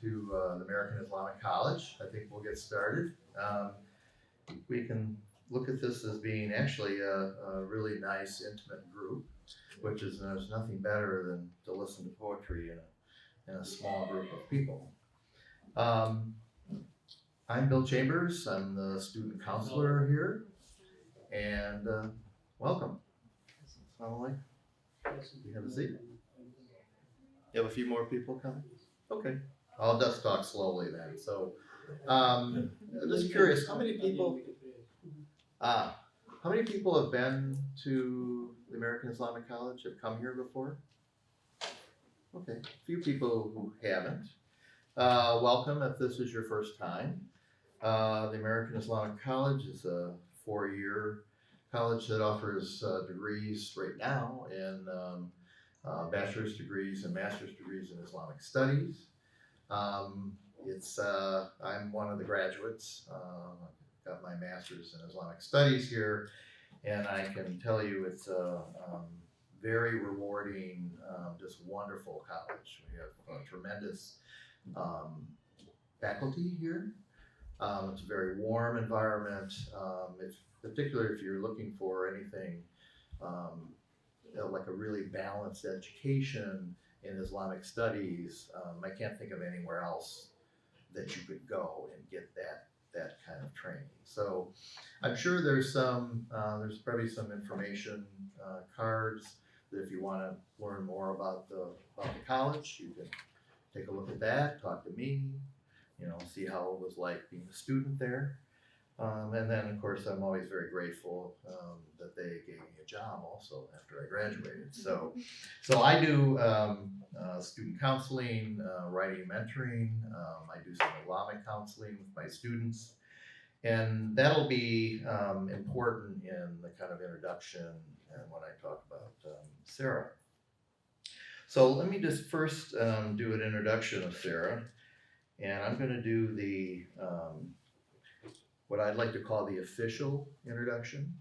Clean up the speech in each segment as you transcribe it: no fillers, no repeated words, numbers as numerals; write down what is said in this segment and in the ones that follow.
to the American Islamic College. I think we'll get started. We can look at this as being actually a really nice, intimate group, which is there's nothing better than to listen to poetry in a small group of people. Um, I'm Bill Chambers. I'm the student counselor here, and welcome. Finally, you have a seat. You have a few more people coming? Okay. I'll just talk slowly then. So, just curious, how many people have been to the American Islamic College, have come here before? Okay, a few people who haven't. Welcome if this is your first time. The American Islamic College is a 4-year college that offers degrees right now in bachelor's degrees and master's degrees in Islamic studies. I'm one of the graduates. Got my master's in Islamic studies here, and I can tell you it's a very rewarding, just wonderful college. We have a tremendous faculty here. It's a very warm environment. Particularly if you're looking for anything like a really balanced education in Islamic studies, I can't think of anywhere else that you could go and get that kind of training. So I'm sure there's probably some information cards that if you want to learn more about the college, you can take a look at that, talk to me, see how it was like being a student there. And then, of course, I'm always very grateful that they gave me a job also after I graduated. So I do student counseling, writing, mentoring. I do some Islamic counseling with my students. And that'll be important in the kind of introduction and when I talk about Sara. So let me just first do an introduction of Sara. And I'm going to do the what I'd like to call the official introduction.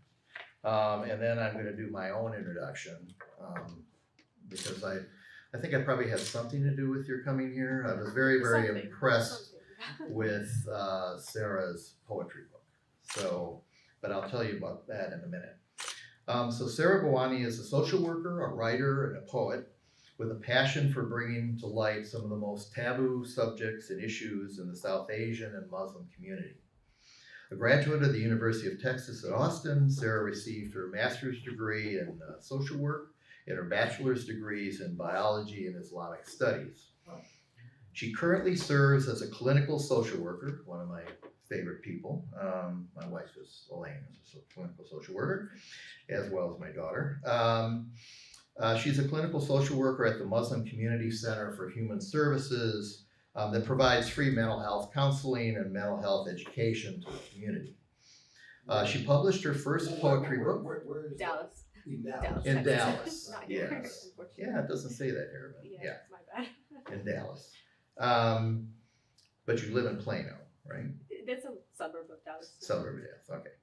And then I'm going to do my own introduction because I think I probably had something to do with your coming here. I was very, very impressed with Sara's poetry book. So, but I'll tell you about that in a minute. So Sara Bawany is a social worker, a writer, and a poet with a passion for bringing to light some of the most taboo subjects and issues in the South Asian and Muslim community. A graduate of the University of Texas at Austin, Sara received her master's degree in social work and her bachelor's degrees in biology and Islamic studies. She currently serves as a clinical social worker, one of my favorite people. My wife is Elaine, is a clinical social worker, as well as my daughter. She's a clinical social worker at the Muslim Community Center for Human Services that provides free mental health counseling and mental health education to the community. She published her first poetry book. Where is Dallas. In Dallas, Not here, yes. Yeah, it doesn't say that here, but yeah. My bad. In Dallas. But you live in Plano, right? It's a suburb of Dallas. Suburb, yes, okay.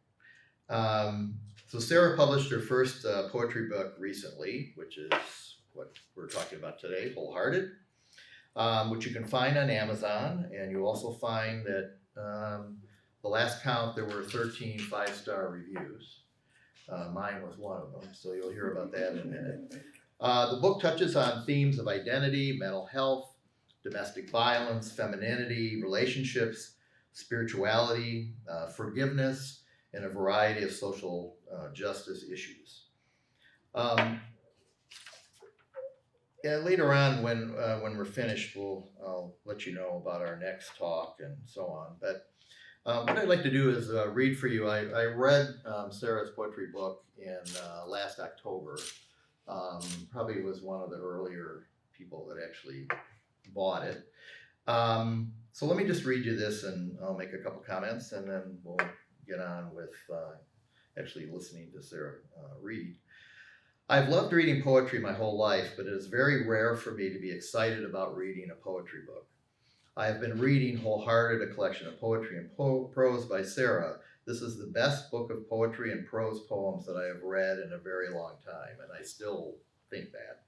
So Sara published her first poetry book recently, which is what we're talking about today, Wholehearted, which you can find on Amazon. And you'll also find that the last count, there were 13 5-star reviews. Mine was one of them, so you'll hear about that in a minute. The book touches on themes of identity, mental health, domestic violence, femininity, relationships, spirituality, forgiveness, and a variety of social justice issues. Yeah, later on, when we're finished, I'll let you know about our next talk and so on. But what I'd like to do is read for you. I read Sara's poetry book in last October. Probably was one of the earlier people that actually bought it. So let me just read you this, and I'll make a couple comments, and then we'll get on with actually listening to Sara read. I've loved reading poetry my whole life, but it is very rare for me to be excited about reading a poetry book. I have been reading Wholehearted, a collection of poetry and prose by Sara. This is the best book of poetry and prose poems that I have read in a very long time, and I still think that.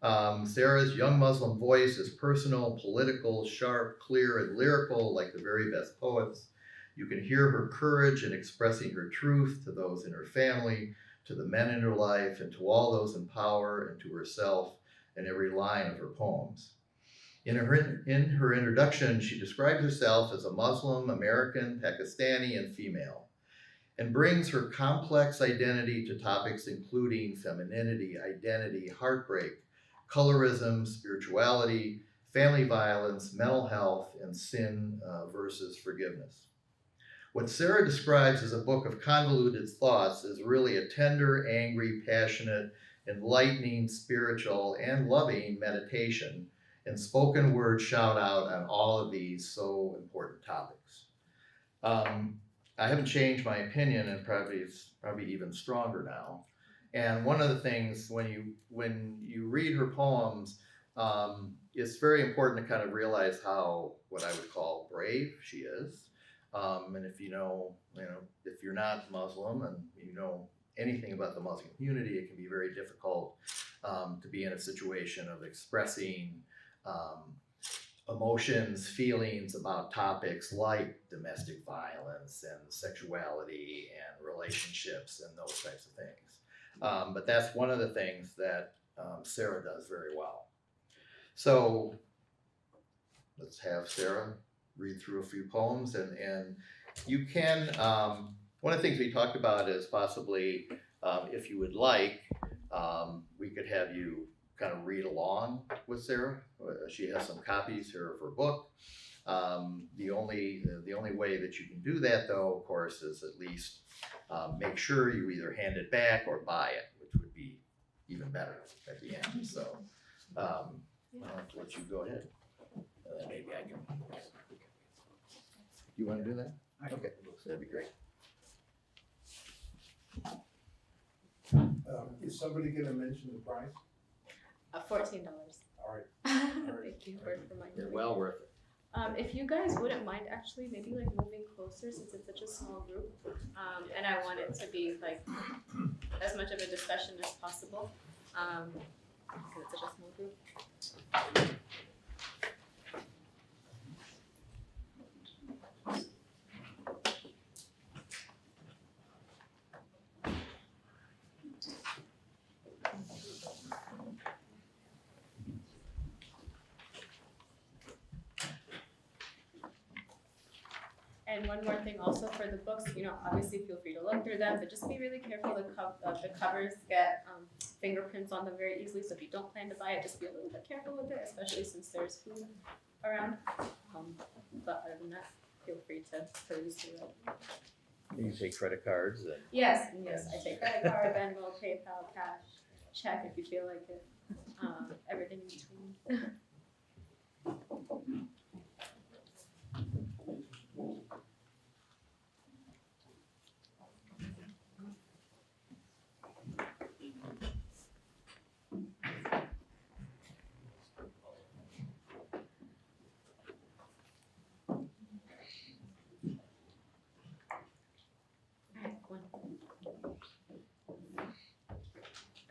Sarah's young Muslim voice is personal, political, sharp, clear, and lyrical like the very best poets. You can hear her courage in expressing her truth to those in her family, to the men in her life, and to all those in power, and to herself in every line of her poems. In her introduction, she describes herself as a Muslim, American, Pakistani, and female, and brings her complex identity to topics including femininity, identity, heartbreak, colorism, spirituality, family violence, mental health, and sin versus forgiveness. What Sara describes as a book of convoluted thoughts is really a tender, angry, passionate, enlightening, spiritual, and loving meditation and spoken word shout out on all of these so important topics. I haven't changed my opinion, and it's probably even stronger now. And one of the things when you read her poems, it's very important to kind of realize how what I would call brave she is. And if if you're not Muslim and you know anything about the Muslim community, it can be very difficult to be in a situation of expressing um, emotions, feelings about topics like domestic violence and sexuality and relationships and those types of things. But that's one of the things that Sara does very well. So let's have Sara read through a few poems, and you can, one of the things we talked about is possibly, if you would like, we could have you kind of read along with Sara. She has some copies here of her book. The only way that you can do that, though, of course, is at least make sure you either hand it back or buy it, which would be even better at the end. So I'll have to let you go ahead. Then maybe I can. You want to do that? Okay, that'd be great. Is somebody gonna mention the price? $14. All right. Thank you for reminding They're me. well worth it. If you guys wouldn't mind actually maybe like moving closer since it's such a small group, and I want it to be like as much of a discussion as possible, because it's such a small group. And one more thing also for the books, obviously feel free to look through them, but just be really careful. The covers get fingerprints on them very easily, so if you don't plan to buy it, just be a little bit careful with it, especially since there's food around. But other than that, feel free to peruse through it. You take credit cards and Yes, I take credit card, Venmo, PayPal, cash, check if you feel like it, everything in between.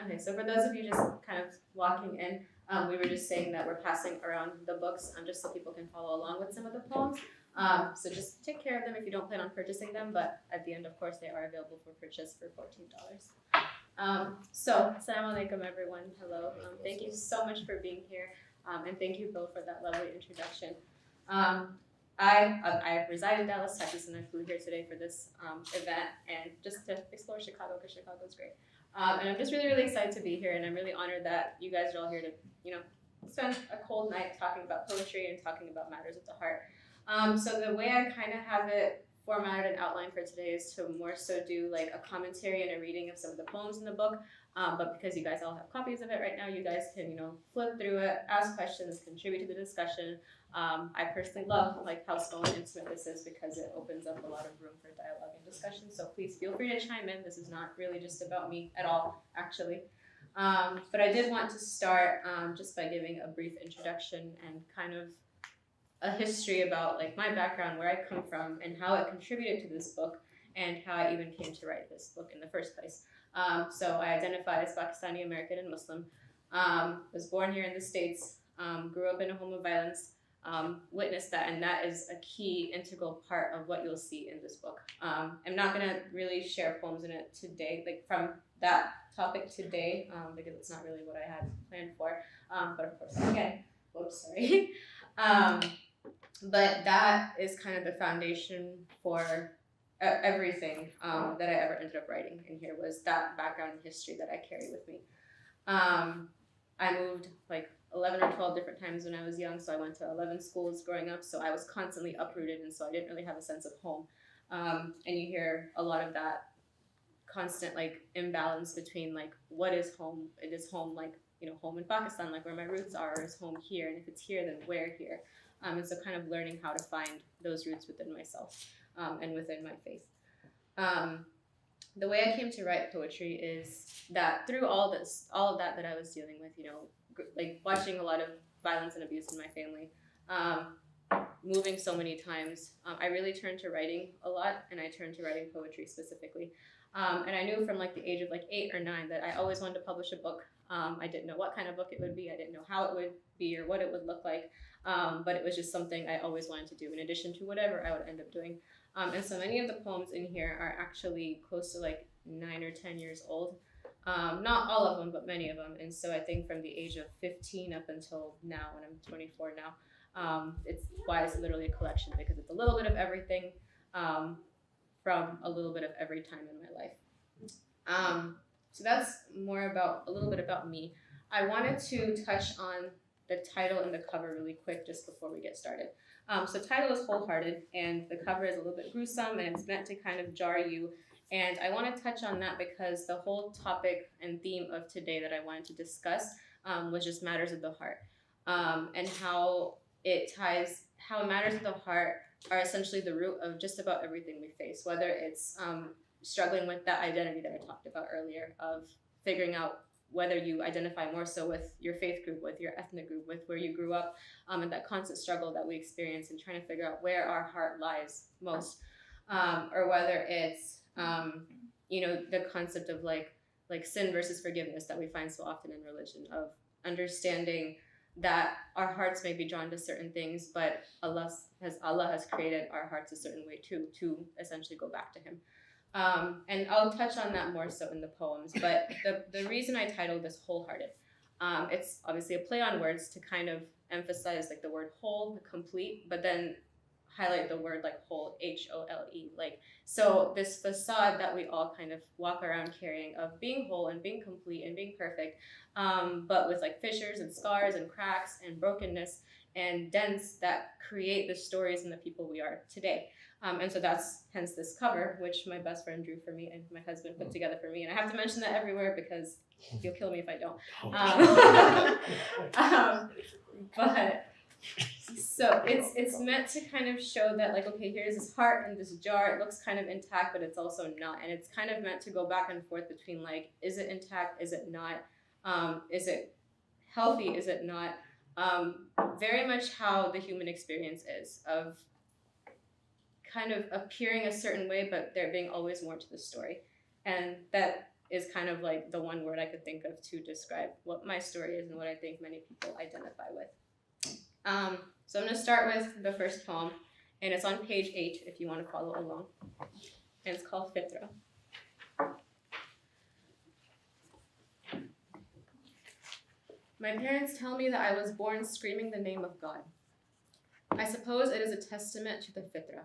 Okay, so for those of you just kind of walking in, we were just saying that we're passing around the books just so people can follow along with some of the poems. So just take care of them if you don't plan on purchasing them, but at the end, of course, they are available for purchase for $14. So, Assalamu alaikum everyone, hello. Thank you so much for being here, and thank you Bill for that lovely introduction. I reside in Dallas, Texas, and I flew here today for this event and just to explore Chicago because Chicago is great. And I'm just really, really excited to be here, and I'm really honored that you guys are all here to, spend a cold night talking about poetry and talking about matters of the heart. So the way I kind of have it formatted and outlined for today is to more so do like a commentary and a reading of some of the poems in the book. But because you guys all have copies of it right now, you guys can, flip through it, ask questions, contribute to the discussion. I personally love how slow and intimate this is because it opens up a lot of room for dialogue and discussion. So please feel free to chime in. This is not really just about me at all, actually. But I did want to start just by giving a brief introduction and kind of a history about my background, where I come from, and how it contributed to this book, and how I even came to write this book in the first place. So I identify as Pakistani American and Muslim. Was born here in the States, grew up in a home of violence, witnessed that, and that is a key integral part of what you'll see in this book. I'm not gonna really share poems in it today, like from that topic today, because it's not really what I had planned for. But of course, again, whoops, sorry. But that is kind of the foundation for everything that I ever ended up writing in here, was that background and history that I carry with me. I moved like 11 or 12 different times when I was young, so I went to 11 schools growing up, so I was constantly uprooted, and so I didn't really have a sense of home. And you hear a lot of that constant like imbalance between like what is home. It is home, like, you know, home in Pakistan, like where my roots are, or is home here, and if it's here, then where here? And so kind of learning how to find those roots within myself, and within my faith. The way I came to write poetry is that through all of that I was dealing with, you know, like watching a lot of violence and abuse in my family, moving so many times, I really turned to writing a lot, and I turned to writing poetry specifically. And I knew from like the age of like 8 or 9 that I always wanted to publish a book. I didn't know what kind of book it would be. I didn't know how it would be or what it would look like. But it was just something I always wanted to do in addition to whatever I would end up doing. And so many of the poems in here are actually close to like 9 or 10 years old. Not all of them, but many of them. And so I think from the age of 15 up until now, when I'm 24 now, it's why it's literally a collection, because it's a little bit of everything, from a little bit of every time in my life. So that's a little bit about me. I wanted to touch on the title and the cover really quick just before we get started. So title is Wholehearted, and the cover is a little bit gruesome, and it's meant to kind of jar you. And I want to touch on that because the whole topic and theme of today that I wanted to discuss was just matters of the heart, and how matters of the heart are essentially the root of just about everything we face, whether it's struggling with that identity that I talked about earlier, of figuring out whether you identify more so with your faith group, with your ethnic group, with where you grew up, and that constant struggle that we experience in trying to figure out where our heart lies most, or whether it's the concept of like sin versus forgiveness that we find so often in religion, of understanding that our hearts may be drawn to certain things, but Allah has created our hearts a certain way too, to essentially go back to Him. And I'll touch on that more so in the poems, but the reason I titled this Wholehearted, it's obviously a play on words to kind of emphasize like the word whole, complete, but then highlight the word like whole, HOLE. Like, so this facade that we all kind of walk around carrying of being whole and being complete and being perfect, but with like fissures and scars and cracks and brokenness and dents that create the stories and the people we are today. And so that's hence this cover, which my best friend drew for me and my husband put together for me. And I have to mention that everywhere because you'll kill me if I don't. But so it's meant to kind of show that like, okay, here's this heart and this jar. It looks kind of intact, but it's also not. And it's kind of meant to go back and forth between like, is it intact? Is it not? Is it healthy? Is it not? Very much how the human experience is, of kind of appearing a certain way, but there being always more to the story. And that is kind of like the one word I could think of to describe what my story is and what I think many people identify with. So I'm going to start with the first poem, and it's on page 8 if you want to follow along. And it's called Fitra. My parents tell me that I was born screaming the name of God. I suppose it is a testament to the Fitra,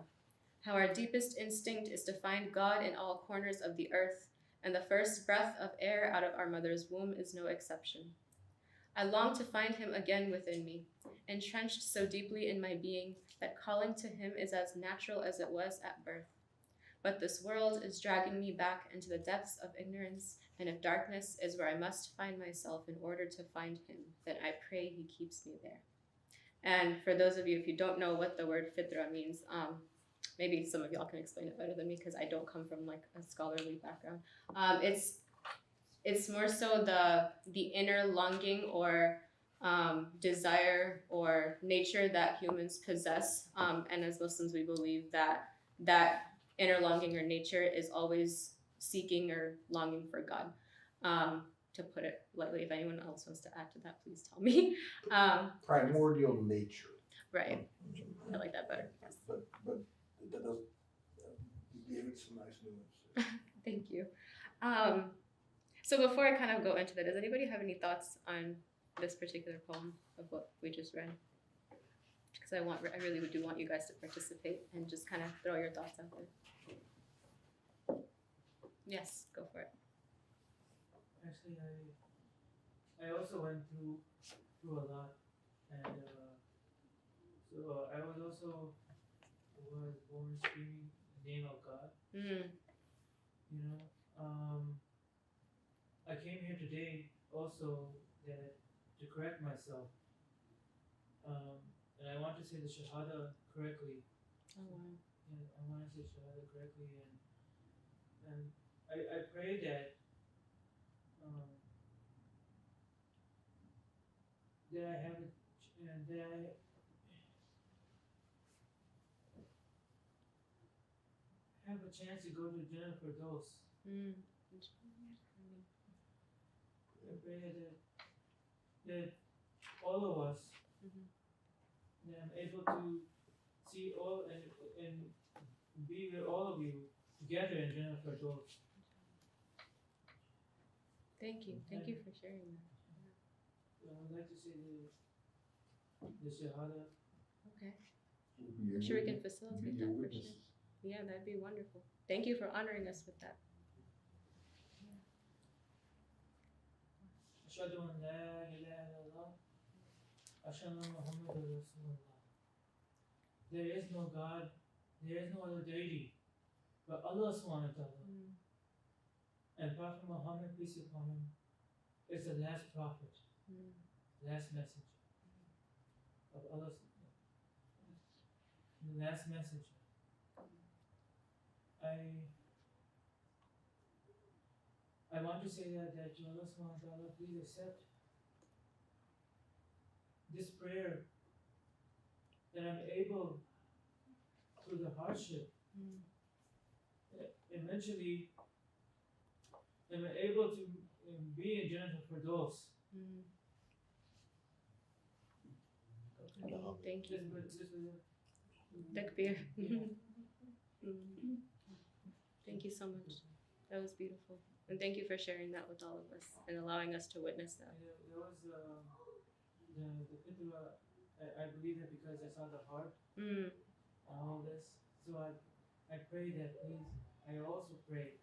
how our deepest instinct is to find God in all corners of the earth, and the first breath of air out of our mother's womb is no exception. I long to find Him again within me, entrenched so deeply in my being that calling to Him is as natural as it was at birth. But this world is dragging me back into the depths of ignorance, and if darkness is where I must find myself in order to find Him, then I pray He keeps me there. And for those of you, if you don't know what the word fitra means, maybe some of y'all can explain it better than me because I don't come from like a scholarly background. It's more so the inner longing or desire or nature that humans possess, and as Muslims we believe that inner longing or nature is always seeking or longing for God. to put it lightly. If anyone else wants to add to that, please tell me. Primordial nature. Right. I like that better. Yes. But that does, you gave it some nice nuance. Thank you. So before I kind of go into that, does anybody have any thoughts on this particular poem of what we just read? Because I really do want you guys to participate and just kind of throw your thoughts out there. Yes, go for it. Actually, I also went through a lot, and so I was also born screaming the name of God. Mm. You know, I came here today also to correct myself, and I want to say the Shahada correctly. Oh wow. Yeah, I want to say Shahada correctly, and I pray that that I have that I have a chance to go to Jannah Firdaus. Mm. I pray that all of us, that I'm able to see all and be with all of you together in Jannah Firdaus. Thank you. Thank you for sharing that. So I would like to say the Shahada. Okay. I'm sure we can facilitate that for sure. Yeah, that'd be wonderful. Thank you for honoring us with that. Ashhadu an la ilaha illallah. Ashhadu anna Muhammadur Rasulullah. There is no God, there is no other deity but Allah subhanahu wa ta'ala. And Prophet Muhammad, peace be upon him, is the last prophet, last messenger of Allah, the last messenger. I want to say that Allah subhanahu wa ta'ala, please accept this prayer, that I'm able, through the hardship, eventually I'm able to be in Jannah Firdaus. Thank you. This was Takbir. Thank you so much. That was beautiful. And thank you for sharing that with all of us and allowing us to witness that. there was the fitra. I believe that because I saw the heart and all this. So I pray that please, I also pray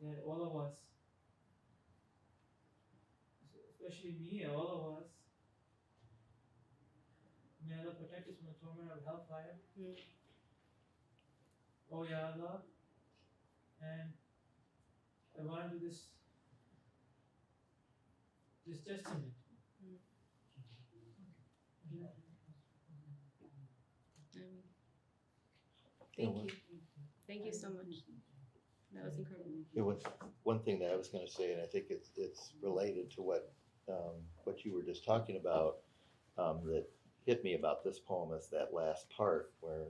that all of us, especially me, all of us, may Allah protect us from the torment of hellfire. Oh Ya Allah, and I want to do this testament. Thank you. Thank you so much. That was incredible. It was one thing that I was going to say, and I think it's related to what you were just talking about, that hit me about this poem is that last part where,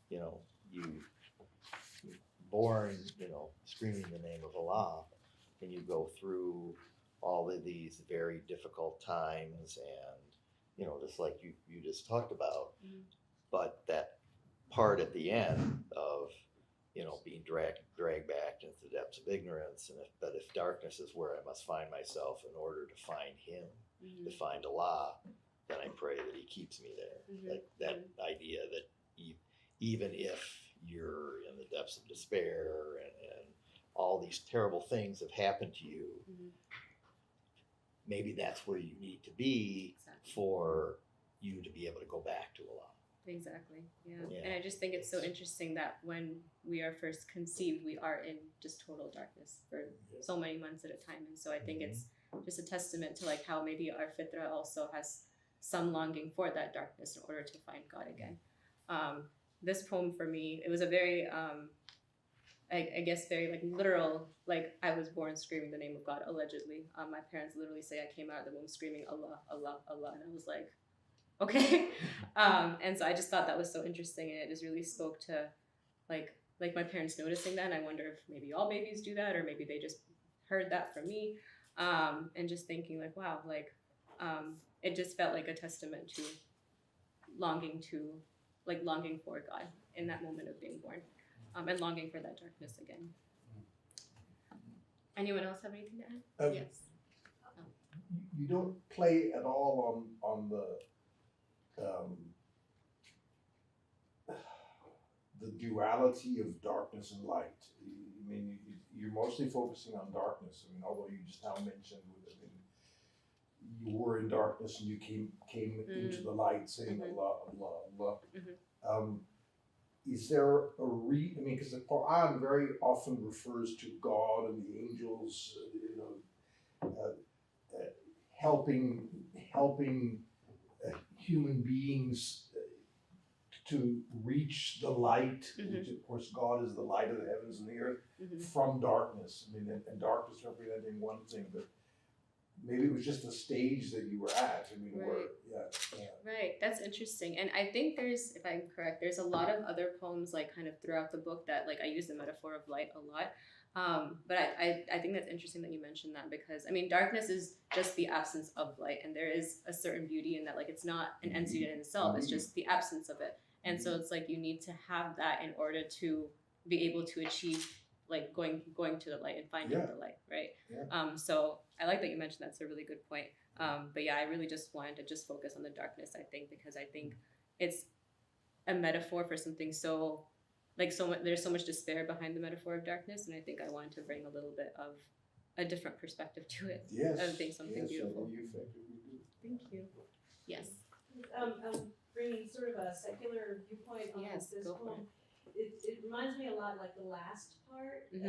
you born, screaming the name of Allah, and you go through all of these very difficult times, and just like you just talked about, but that part at the end of being dragged back into the depths of ignorance, and if darkness is where I must find myself in order to find Him, to find Allah, then I pray that He keeps me there. Like that idea that even if you're in the depths of despair and all these terrible things have happened to you, maybe that's where you need to be for you to be able to go back to Allah. Exactly. Yeah. And I just think it's so interesting that when we are first conceived, we are in just total darkness for so many months at a time. And so I think it's just a testament to like how maybe our fitra also has some longing for that darkness in order to find God again. This poem for me, it was a very, I guess very like literal, like I was born screaming the name of God, allegedly. My parents literally say I came out of the womb screaming Allah, Allah, Allah. And I was like, okay. And so I just thought that was so interesting, and it just really spoke to like like my parents noticing that, and I wonder if maybe all babies do that, or maybe they just heard that from me, and just thinking like, wow, like it just felt like a testament to longing to longing for God in that moment of being born, and longing for that darkness again. Anyone else have anything to add? Yes. You don't play at all on the duality of darkness and light. I mean, you're mostly focusing on darkness. I mean, although you just now mentioned, you were in darkness and you came into the light, saying Allah, Allah, Allah. Is there a I mean, because the Quran very often refers to God and the angels, helping human beings to reach the light, which of course God is the light of the heavens and the earth, from darkness. I mean, and darkness representing one thing, but maybe it was just the stage that you were at. I mean, Right, that's interesting. And I think there's, if I'm correct, there's a lot of other poems like kind of throughout the book that like I use the metaphor of light a lot. But I think that's interesting that you mentioned that, because I mean, darkness is just the absence of light, and there is a certain beauty in that. Like, it's not an end in itself, it's just the absence of it. And so it's like you need to have that in order to be able to achieve like going to the light and finding the light, right? So I like that you mentioned that's a really good point. But yeah, I really just wanted to just focus on the darkness, I think, because I think it's a metaphor for something so like there's so much despair behind the metaphor of darkness, and I think I wanted to bring a little bit of a different perspective to it. Yes. Of being something beautiful. You effectively do. Thank you. Yes. Bringing sort of a secular viewpoint on Yes, this go for poem. It reminds me a lot like the last part. A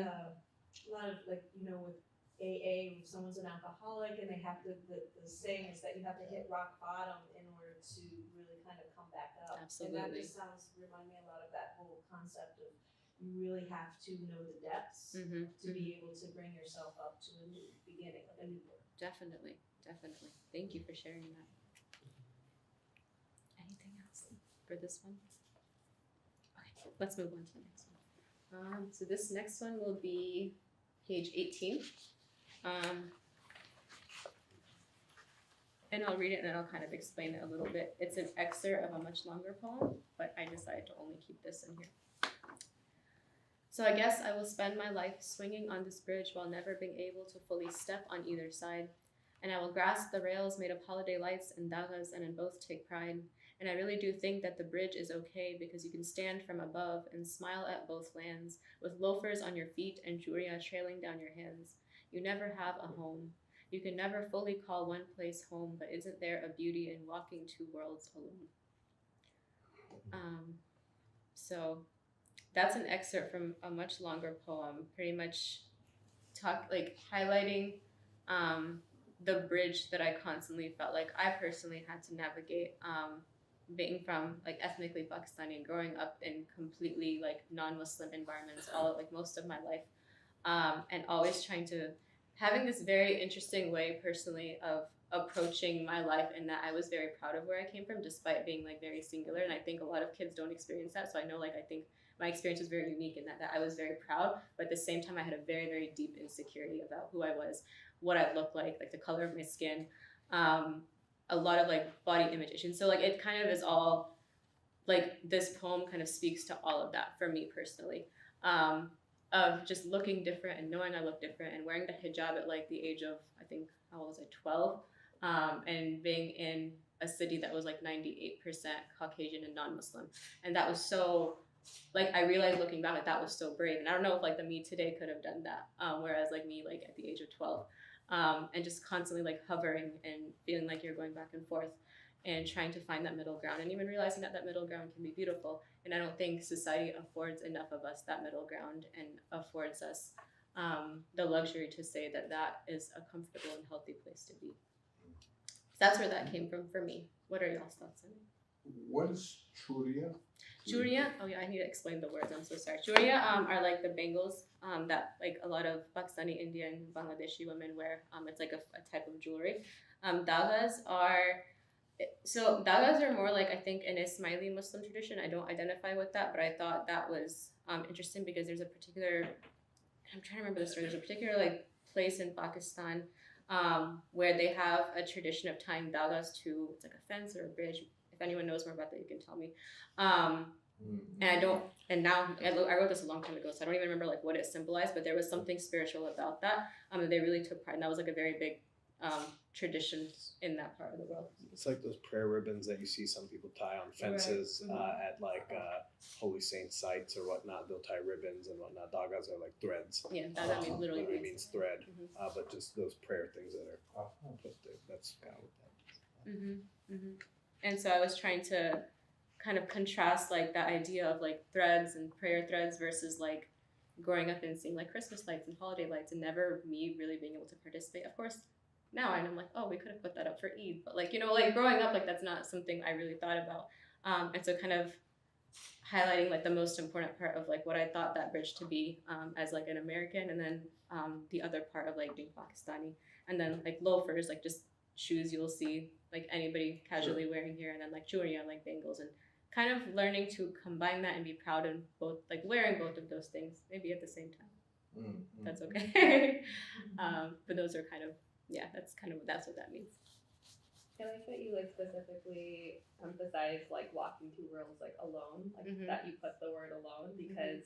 lot of like, with AA, if someone's an alcoholic and they have to, the saying is that you have to hit rock bottom in order to really kind of come back up. Absolutely. And that just remind me a lot of that whole concept of you really have to know the depths to be able to bring yourself up to a new beginning, like a new birth. Definitely. Thank you for sharing that. Anything else for this one? Okay, let's move on to the next one. So this next one will be page 18. And I'll read it and then I'll kind of explain it a little bit. It's an excerpt of a much longer poem, but I decided to only keep this in here. So I guess I will spend my life swinging on this bridge while never being able to fully step on either side. And I will grasp the rails made of holiday lights and dagas and in both take pride. And I really do think that the bridge is okay because you can stand from above and smile at both lands with loafers on your feet and juriya trailing down your hands. You never have a home. You can never fully call one place home, but isn't there a beauty in walking two worlds alone? So that's an excerpt from a much longer poem, pretty much highlighting the bridge that I constantly felt like I personally had to navigate, being from like ethnically Pakistani and growing up in completely like non-Muslim environments most of my life, and always having this very interesting way personally of approaching my life, and that I was very proud of where I came from despite being like very singular, and I think a lot of kids don't experience that. So I know I think my experience was very unique in that I was very proud, but at the same time I had a very, very deep insecurity about who I was, what I looked like the color of my skin, a lot of body image issues. So it kind of is all this poem kind of speaks to all of that for me personally, of just looking different and knowing I look different and wearing the hijab at the age of, I think, how old was I, 12, and being in a city that was 98% Caucasian and non-Muslim. And that was so, I realized looking back that was so brave. And I don't know if the me today could have done that, whereas me at the age of 12, and just constantly hovering and feeling like you're going back and forth and trying to find that middle ground, and even realizing that middle ground can be beautiful. And I don't think society affords enough of us that middle ground and affords us the luxury to say that is a comfortable and healthy place to be. So that's where that came from for me. What are y'all's thoughts on it? What is churiya? Churiya? Oh yeah, I need to explain the words. I'm so sorry. Churiya are the bangles that a lot of Pakistani, Indian, Bangladeshi women wear. It's a type of jewelry. Dagas are more I think an Ismaili Muslim tradition. I don't identify with that, but I thought that was interesting because there's a particular, I'm trying to remember the story. There's a particular like place in Pakistan where they have a tradition of tying dagas to, it's like a fence or a bridge. If anyone knows more about that, you can tell me. And I don't, and now I wrote this a long time ago, so I don't even remember like what it symbolized, but there was something spiritual about that. And they really took pride, and that was like a very big tradition in that part of the world. It's like those prayer ribbons that you see some people tie on fences at like holy saint sites or whatnot. They'll tie ribbons and whatnot. Dagas are like threads. Yeah, that means literally It means thread. Mhm. But just those prayer things that are put there. That's kind of what that is. And so I was trying to kind of contrast like that idea of like threads and prayer threads versus like growing up and seeing like Christmas lights and holiday lights and never me really being able to participate. Of course, now I'm like, oh, we could have put that up for Eid, but like, you know, like growing up, like that's not something I really thought about. And so kind of highlighting like the most important part of like what I thought that bridge to be as like an American, and then the other part of like being Pakistani, and then like loafers, like just shoes you'll see like anybody casually wearing here, and then like jewelry and like bangles, and kind of learning to combine that and be proud in both, like wearing both of those things maybe at the same time. That's okay. But those are kind of, yeah, that's what that means. I like that you like specifically emphasize like walking two worlds like alone, like that you put the word alone, because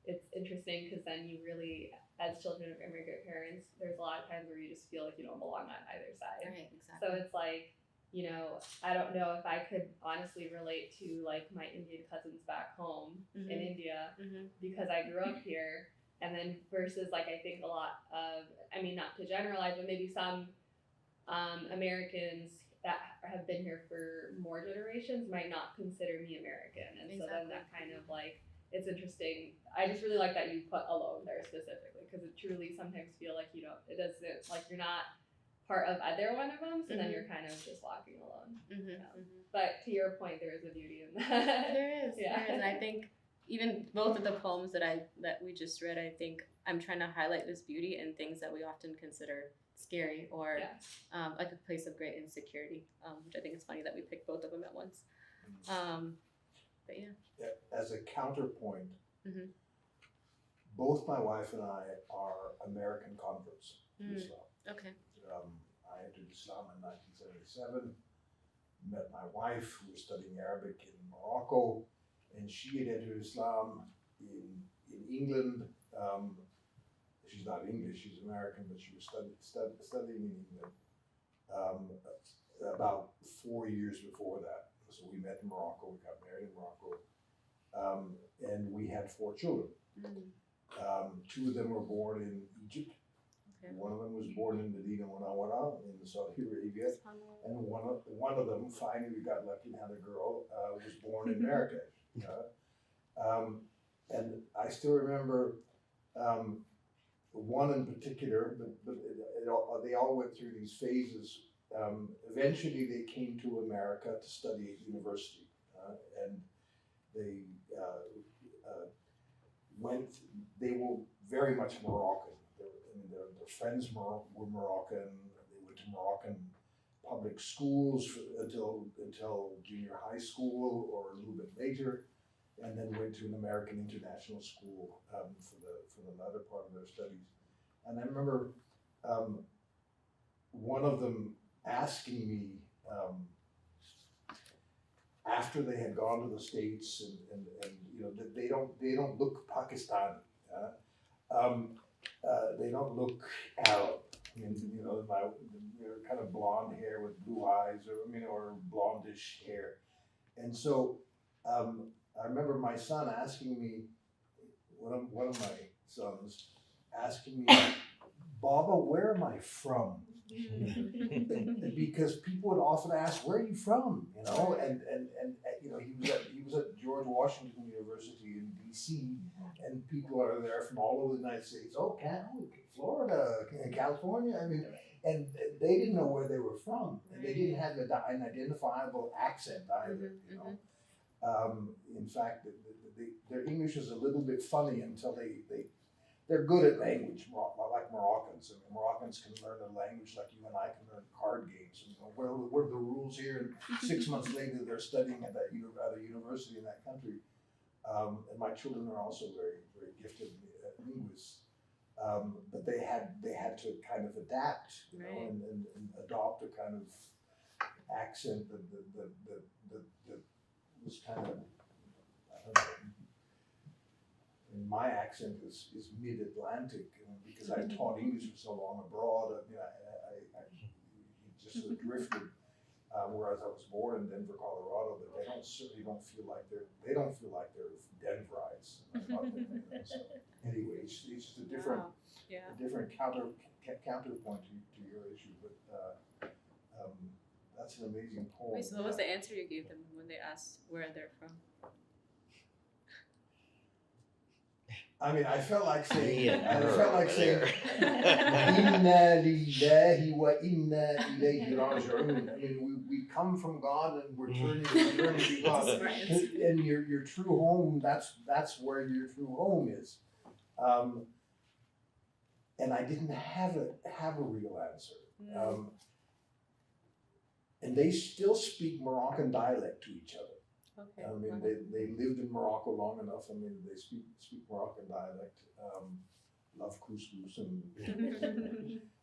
it's interesting because then you really, as children of immigrant parents, there's a lot of times where you just feel like you don't belong on either side. Right, exactly. So it's like, you know, I don't know if I could honestly relate to like my Indian cousins back home in India because I grew up here, and then versus like I think a lot of, I mean, not to generalize, but maybe some Americans that have been here for more generations might not consider me American, and so then that kind of like, it's interesting. I just really like that you put alone there specifically, because it truly sometimes feel like you don't, it doesn't, like you're not part of either one of them, so then you're kind of just walking alone. But to your point, there is a beauty in that. There is. Yeah. And I think even both of the poems that we just read, I think I'm trying to highlight this beauty in things that we often consider scary or like a place of great insecurity, which I think is funny that we picked both of them at once. But yeah. As a counterpoint, both my wife and I are American converts to Islam. Okay. I entered Islam in 1977, met my wife who was studying Arabic in Morocco, and she had entered Islam in England. She's not English, she's American, but she was studying in England about 4 years before that. So we met in Morocco, we got married in Morocco, and we had 4 children. 2 of them were born in Egypt. Okay. One of them was born in Medina Munawwara in Saudi Arabia, and one of them, finally we got lucky and had a girl, was born in Marrakesh. And I still remember one in particular, but they all went through these phases. Eventually they came to America to study at university, and they they were very much Moroccan. Their friends were Moroccan. They went to Moroccan public schools until junior high school or a little bit later, and then went to an American international school for the latter part of their studies. And I remember one of them asking me after they had gone to the States, and you know, that they don't look Pakistani. They don't look Arab. I mean, you know, they're kind of blonde hair with blue eyes, or blondish hair. And so I remember my son asking me, one of my sons asking me, Baba, where am I from? Because people would often ask, where are you from? You know, and you know, he was at George Washington University in DC, and people are there from all over the United States. Oh, Florida, California. I mean, and they didn't know where they were from, and they didn't have an identifiable accent either. You know, in fact, their English is a little bit funny until they're good at language, like Moroccans. I mean, Moroccans can learn a language like you and I can learn card games. You know, what are the rules here? And 6 months later, they're studying at a university in that country. And my children are also very, very gifted linguists. But they had to kind of adapt, you know, Right. and adopt a kind of accent that was kind of, I don't know. And my accent is mid-Atlantic, because I taught English for so long abroad. I mean, I just sort of drifted. Whereas I was born in Denver, Colorado, but they certainly don't feel like they're Denverites. So anyway, it's just a different Wow. Yeah. a different counterpoint to your issue, but that's an amazing poem. Wait, so what was the answer you gave them when they asked where they're from? I mean, I felt like saying, Me and her Inna lillahi wa inna ilayhi raji'un. I mean, we come from God and we're turning to God. Smart answer. And your true home, that's where your true home is. And I didn't have a real answer. And they still speak Moroccan dialect to each other. Okay. I mean, wow. they lived in Morocco long enough. I mean, they speak Moroccan dialect. Love couscous and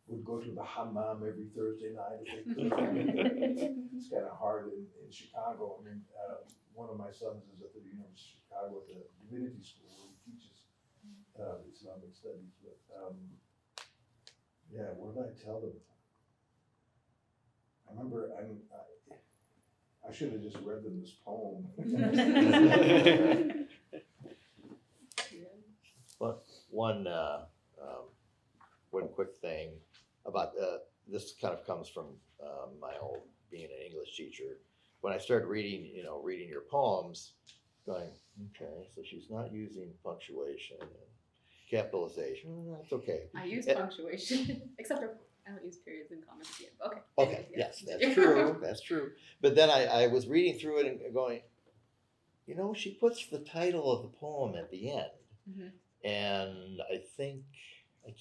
would go to the hammam every Thursday night if they could. It's kind of hard in Chicago. I mean, one of my sons is at the University of Chicago at the Divinity School where he teaches Islamic studies. But yeah, what did I tell them? I remember I should have just read them this poem. One quick thing about this kind of comes from my old being an English teacher. When I started reading your poems, going, okay, so she's not using punctuation and capitalization. That's okay. I use punctuation, except for I don't use periods and commas at the end. Okay. Okay, Yeah. yes, that's true. That's true. But then I was reading through it and going, she puts the title of the poem at the end. Mhm. And I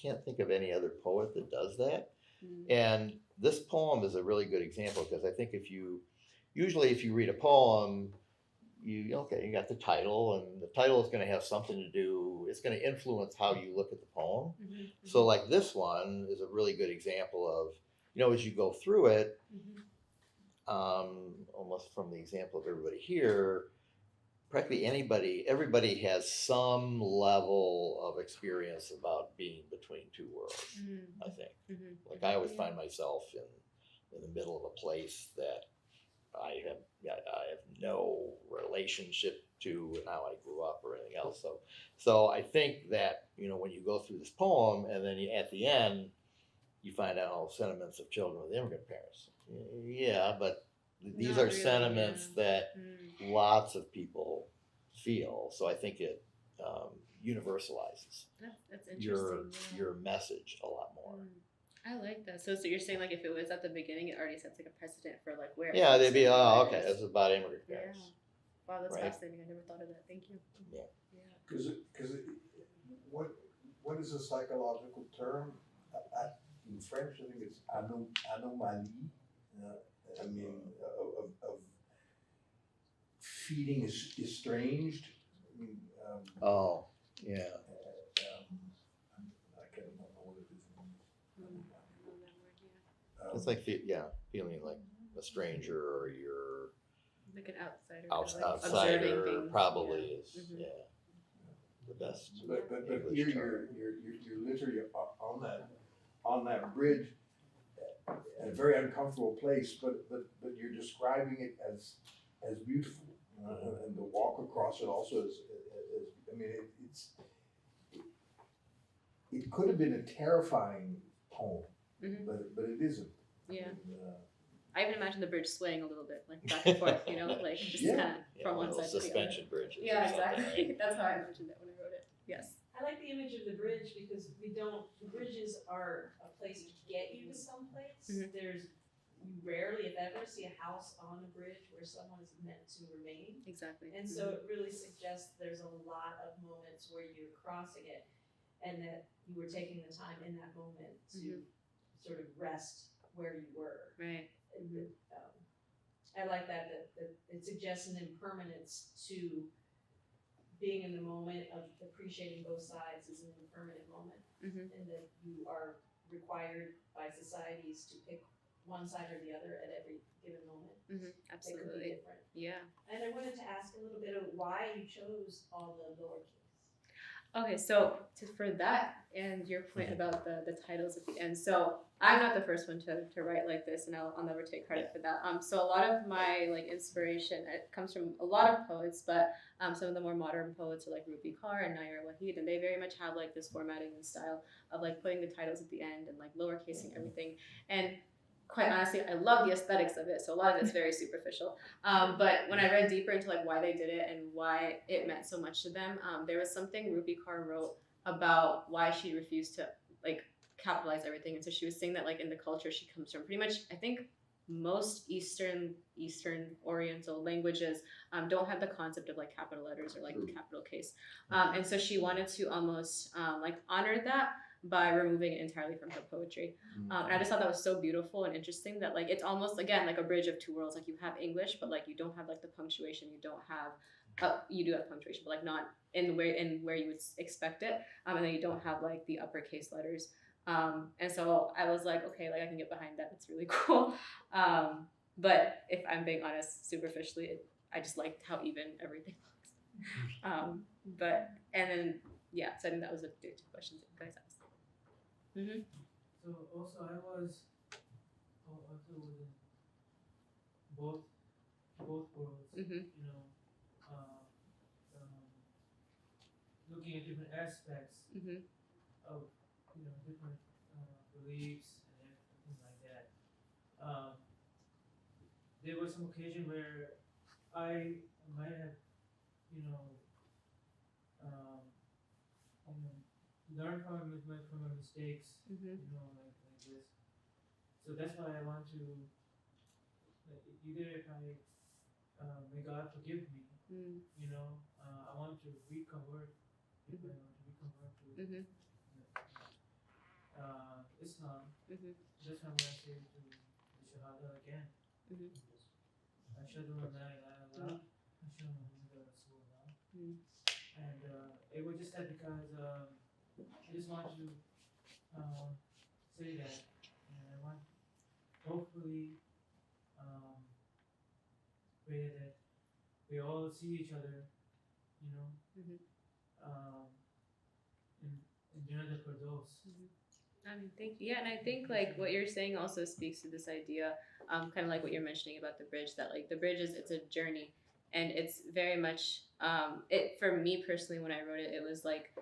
can't think of any other poet that does that. Mhm. And this poem is a really good example because I think if you read a poem, you got the title, and the title is going to have something to do, it's going to influence how you look at the poem. Mhm. So like this one is a really good example of, as you go through it, Mhm. almost from the example of everybody here, practically everybody has some level of experience about being between two worlds, Mhm. I think. Mhm. Like I always find myself in the middle of a place that I have no relationship to and how I grew up or anything else. So I think that, when you go through this poem and then at the end, you find out all sentiments of children with immigrant parents. Yeah, but these Not are really, sentiments yeah. that lots of people feel. So I think it universalizes That's interesting. your message a lot more. I like that. So you're saying like if it was at the beginning, it already sets like a precedent for like where. Yeah, they'd be, it's oh, gonna okay, be. this is about immigrant Yeah. parents. Wow, that's Right. fascinating. I never thought of that. Thank you. Yeah. Because what is a psychological term? In French, I think it's anomalie. I mean, of feeling estranged. I mean, Oh, yeah. I can't remember what it is in English. It's like, feeling like a stranger or you're Like an outsider. kind of like outsider observing things. probably Yeah. is, Mhm. yeah, the best. But English here term. you're literally on that bridge in a very uncomfortable place, but you're describing it as beautiful, and the walk across it also is I mean it could have been a terrifying poem, Mhm. but it isn't. Yeah. And, I even imagine the bridge swaying a little bit, like back and forth, like just Yeah. kind of Yeah, from one of side those to the other. suspension bridges. or Yeah, something, exactly. right? That's how I imagined it when I wrote it. Yes. I like the image of the bridge because bridges are a place to get you to someplace. Mhm. You rarely, if ever, see a house on a bridge where someone is meant to remain. Exactly. And so it really suggests there's a lot of moments where you're crossing it and that you were taking the time in that moment to sort of rest where you were. Right. And I like that it suggests an impermanence to being in the moment of appreciating both sides is an impermanent moment, Mhm. and that you are required by societies to pick one side or the other at every given moment. Mhm. That could be Absolutely. different. Yeah. And I wanted to ask a little bit of why you chose all the lowercase. Okay, so for that and your point about the titles at the end, so I'm not the first one to write like this, and I'll never take credit for that. So a lot of my like inspiration, it comes from a lot of poets, but some of the more modern poets are like Rupi Kaur and Nair Wahid, and they very much have like this formatting and style of like putting the titles at the end and like lowercasing everything. And quite honestly, I love the aesthetics of it, so a lot of it's very superficial. But when I read deeper into like why they did it and why it meant so much to them, there was something Rupi Kaur wrote about why she refused to like capitalize everything. And so she was saying that like in the culture she comes from, pretty much I think most Eastern Oriental languages don't have the concept of like capital letters or like capital case. And so she wanted to almost like honor that by removing it entirely from her poetry. And I just thought that was so beautiful and interesting that like it's almost again like a bridge of two worlds. Like you have English, but like you don't have like the punctuation. You don't have you do have punctuation, but like not in where you would expect it. And then you don't have like the uppercase letters. And so I was like, okay, like I can get behind that. It's really cool. But if I'm being honest, superficially, I just liked how even everything looks. But and then yeah, so I think that was the two questions that you guys asked. Mm-hmm. So also I was also within both worlds, Mm-hmm. you know, uh, um, looking at different aspects Mm-hmm. of different beliefs and everything like that. There was some occasion where I might have you know um, learn from my mistakes, Mm-hmm. like this. So that's why I want to like, either if I may God forgive me, Mm-hmm. I want to reconvert if I want to reconvert to Mm-hmm. Islam. Mm-hmm. That's why when I say to the Shahada again, Mm-hmm. Ashhadu an la ilaha illallah, Ashhadu anna Muhammadan Rasulullah. Mm-hmm. And it was just that because I just want to say that, and I want hopefully pray that we all see each other, you know, Mm-hmm. um, in Jannah Firdaus. I mean, thank you. Yeah, and I think like what you're saying also speaks to this idea, kind of like what you're mentioning about the bridge. That like the bridge it's a journey, and it's very much it for me personally when I wrote it, it was like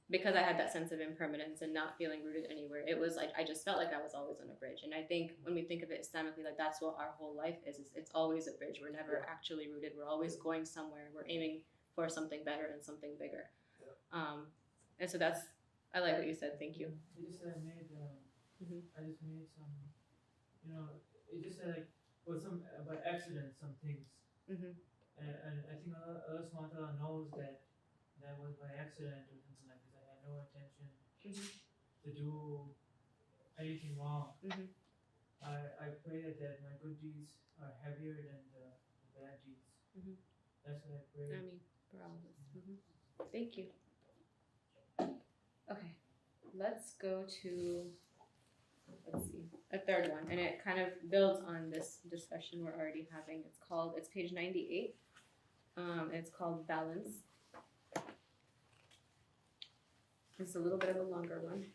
because I had that sense of impermanence and not feeling rooted anywhere. It was like I just felt like I was always on a bridge, and I think when we think of it Islamically, like that's what our whole life is. It's always a bridge. We're never actually rooted. We're always going somewhere. We're aiming for something better and something bigger. And so that's I like what you said. Thank you. It just I made Mhm. I just made some, it just like was some by accident some things, Mhm. and I think Allah Subhanahu wa Taala knows that was by accident or something like this. I had no intention Mhm. to do anything wrong. Mhm. I pray that my good deeds are heavier than the bad deeds. Mhm. That's what I I pray. mean, for all of us. Thank you. Okay, let's go to let's see a third one, and it kind of builds on this discussion we're already having. It's page 98. It's called balance. It's a little bit of a longer one.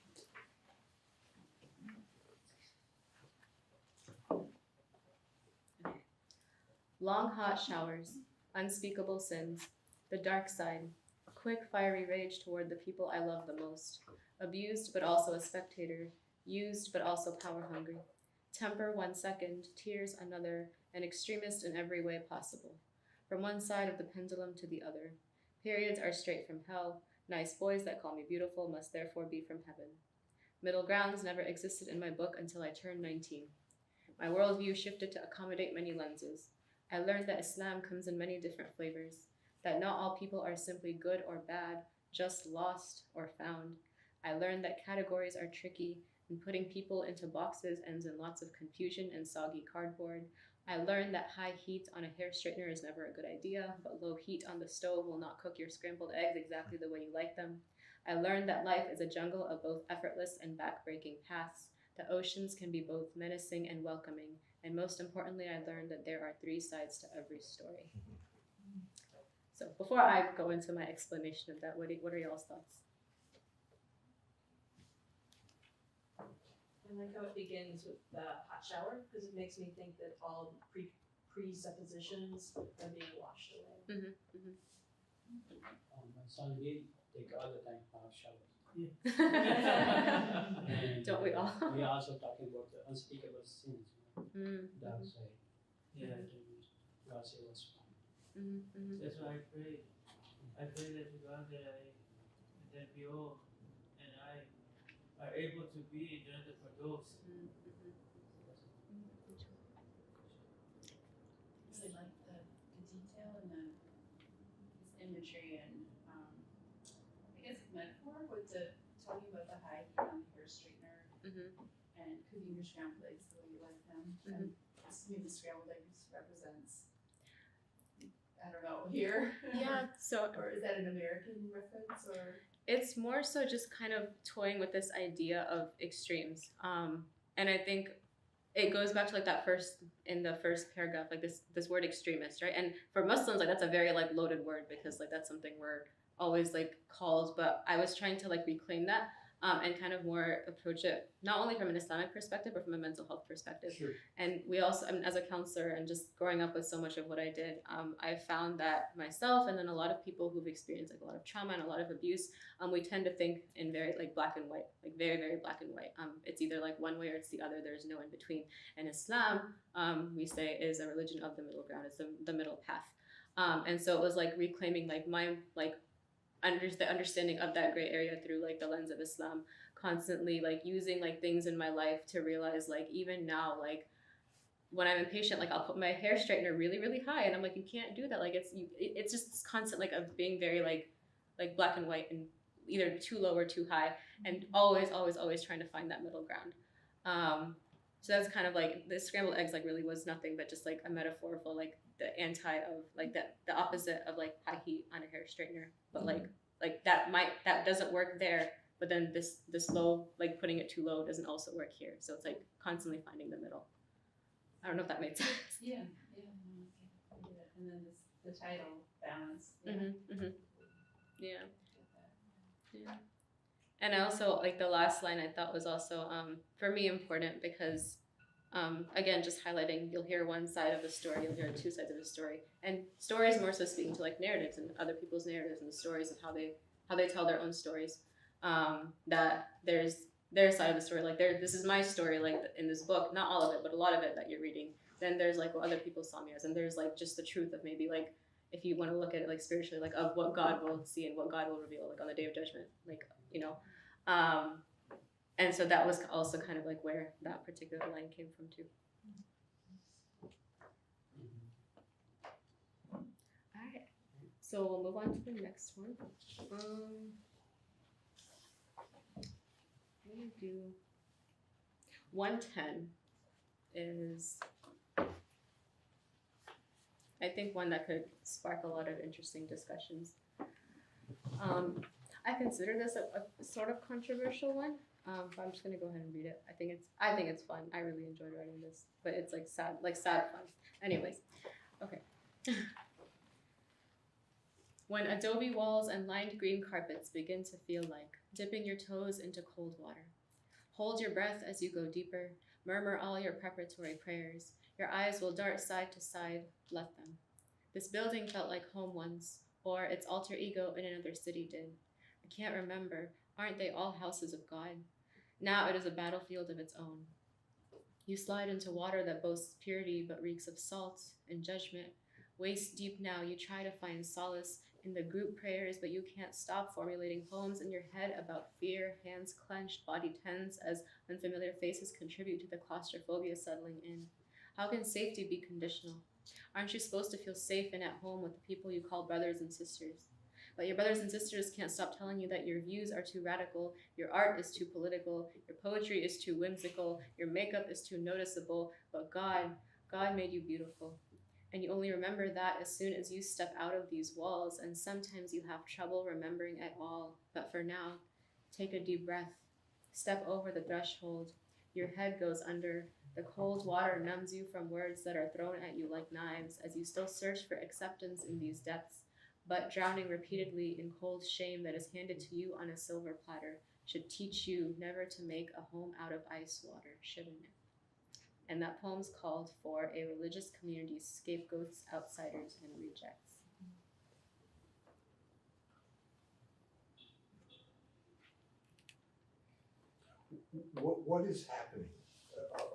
Okay. Long hot showers, unspeakable sins, the dark side, quick fiery rage toward the people I love the most, abused but also a spectator, used but also power hungry, temper 1 second, tears another, an extremist in every way possible, from one side of the pendulum to the other. Periods are straight from hell, nice boys that call me beautiful must therefore be from heaven. Middle grounds never existed in my book until I turned 19. My worldview shifted to accommodate many lenses. I learned that Islam comes in many different flavors, that not all people are simply good or bad, just lost or found. I learned that categories are tricky, and putting people into boxes ends in lots of confusion and soggy cardboard. I learned that high heat on a hair straightener is never a good idea, but low heat on the stove will not cook your scrambled eggs exactly the way you like them. I learned that life is a jungle of both effortless and back-breaking paths. The oceans can be both menacing and welcoming, and most importantly, I learned that there are 3 sides to every story. So before I go into my explanation of that, what are y'all's thoughts? I like how it begins with the hot shower, because it makes me think that all presuppositions are being washed away. My son he take all the time hot showers. Mm-hmm. And Don't we all? We are also talking about the unspeakable sins. That was like, Yeah. God save us from. That's why I pray. I pray that God that we all and I are able to be united for those. Really like the detail and the this imagery and I guess metaphor with the talking about the high heat on the hair straightener and cooking your scrambled eggs the way you like them. And this maybe scrambled eggs represents I don't know here. Yeah, so or is that an American reference or? it's more so just kind of toying with this idea of extremes. And I think it goes back to like that in the first paragraph, like this word extremist, right? And for Muslims, like that's a very like loaded word because like that's something we're always like called. But I was trying to like reclaim that and kind of more approach it not only from an Islamic perspective but from a mental health perspective. Sure. And we also, I mean, as a counselor and just growing up with so much of what I did, I found that myself and then a lot of people who've experienced like a lot of trauma and a lot of abuse, we tend to think in very like black and white, like very, very black and white. It's either like one way or it's the other. There's no in between. And Islam, we say, is a religion of the middle ground. It's the middle path. And so it was like reclaiming like my like the understanding of that gray area through like the lens of Islam, constantly like using like things in my life to realize like even now like when I'm impatient, like I'll put my hair straightener really, really high and I'm like, you can't do that. Like it's just this constant like of being very like black and white and either too low or too high and always trying to find that middle ground. So that's kind of like the scrambled eggs like really was nothing but just like a metaphor for like the anti of like the opposite of like high heat on a hair straightener, but like that doesn't work there, but then this low, like putting it too low doesn't also work here. So it's like constantly finding the middle. I don't know if that made sense. Yeah. And then the title balance. Yeah. And I also like the last line I thought was also for me important because again, just highlighting, you'll hear one side of the story, you'll hear 2 sides of the story, and stories more so speaking to like narratives and other people's narratives and the stories of how they tell their own stories. That there's their side of the story, like this is my story, like in this book, not all of it, but a lot of it that you're reading. Then there's like what other people saw me as, and there's like just the truth of maybe like if you want to look at it like spiritually, like of what God will see and what God will reveal, like on the day of judgment, like you know. And so that was also kind of like where that particular line came from too. All right, so we'll move on to the next one. What do we do? 110 is, I think, one that could spark a lot of interesting discussions. I consider this a sort of controversial one, but I'm just gonna go ahead and read it. I think it's fun. I really enjoyed writing this, but it's like sad fun. Anyways, okay. When adobe walls and lined green carpets begin to feel like dipping your toes into cold water. Hold your breath as you go deeper. Murmur all your preparatory prayers. Your eyes will dart side to side. Let them. This building felt like home once, or its alter ego in another city did. I can't remember. Aren't they all houses of God? Now it is a battlefield of its own. You slide into water that boasts purity but reeks of salt and judgment. Waist deep now, you try to find solace in the group prayers, but you can't stop formulating poems in your head about fear, hands clenched, body tense, as unfamiliar faces contribute to the claustrophobia settling in. How can safety be conditional? Aren't you supposed to feel safe and at home with the people you call brothers and sisters? But your brothers and sisters can't stop telling you that your views are too radical, your art is too political, your poetry is too whimsical, your makeup is too noticeable, but God made you beautiful. And you only remember that as soon as you step out of these walls, and sometimes you have trouble remembering at all. But for now, take a deep breath, step over the threshold, your head goes under, the cold water numbs you from words that are thrown at you like knives as you still search for acceptance in these depths, but drowning repeatedly in cold shame that is handed to you on a silver platter should teach you never to make a home out of ice water, shouldn't it? And that poem's called For a Religious Community's Scapegoats, Outsiders, and Rejects. What is happening?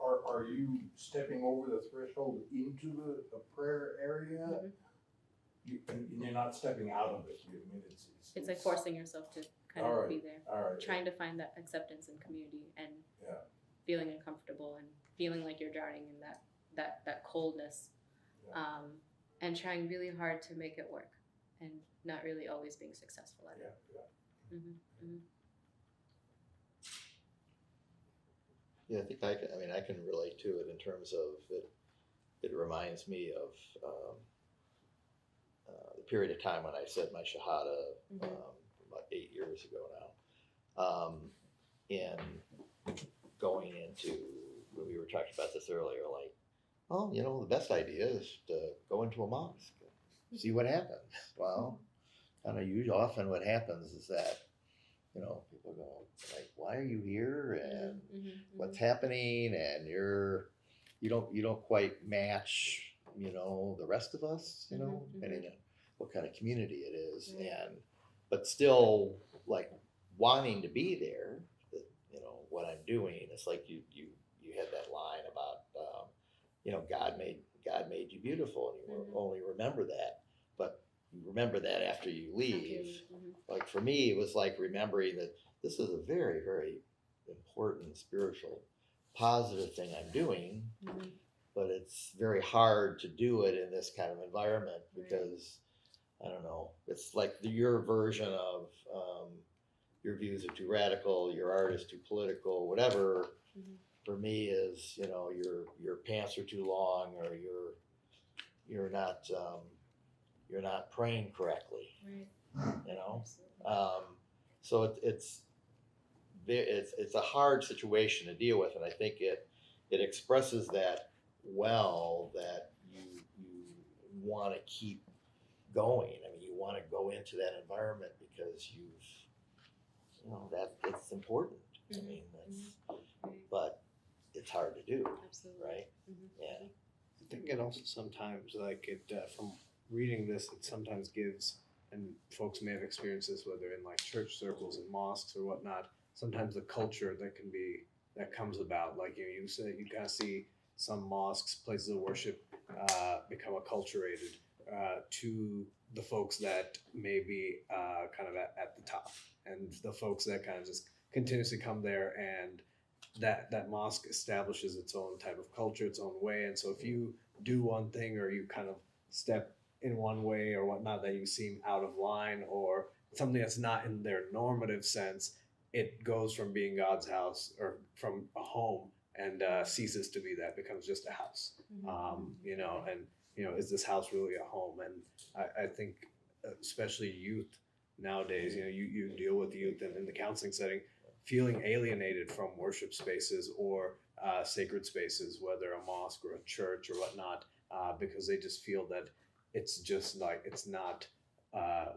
Are you stepping over the threshold into the prayer area? Mhm. And you're not stepping out of it. I mean, It's like forcing yourself to kind All of right, be there, all right. trying to find that acceptance and community, and Yeah. feeling uncomfortable and feeling like you're drowning in that coldness, Yeah. and trying really hard to make it work, and not really always being successful at Yeah, it. yeah. Yeah, I think I can relate to it in terms of it reminds me of the period of time when I said my Shahada about 8 years ago now. And going into, when we were talking about this earlier, like, oh, the best idea is to go into a mosque, see what happens. Well, kind of often what happens is that, people go like, why are you here? And what's happening? And you don't quite match, the rest of us, depending on what kind of community it is. But still like wanting to be there, what I'm doing. It's like you had that line about, God made you beautiful, and you only remember that, but you remember that after you leave. Like for me, it was like remembering that this is a very, very important spiritual, positive thing I'm doing, but it's very hard to do it in this kind of environment because, I don't know, it's like your version of your views are too radical, your art is too political, whatever. For me is, your pants are too long, or you're not praying correctly. So it's a hard situation to deal with, and I think it expresses that well, that you want to keep going. I mean, you want to go into that environment because that it's important. I mean, but it's hard to do. Absolutely. Right? Yeah. I think it also sometimes, from reading this, it sometimes gives, and folks may have experienced this, whether in like church circles and mosques or whatnot, sometimes the culture that comes about, like you said, you kind of see some mosques, places of worship, become acculturated to the folks that may be kind of at the top, and the folks that kind of just continuously come there, and that mosque establishes its own type of culture, its own way. And so if you do one thing, or you kind of step in one way or whatnot, that you seem out of line or something that's not in their normative sense, it goes from being God's house, or from a home, and ceases to be that, becomes just a house. Is this house really a home? And I think especially youth nowadays, you deal with youth and in the counseling setting, feeling alienated from worship spaces or sacred spaces, whether a mosque or a church or whatnot, because they just feel that it's just like, it's not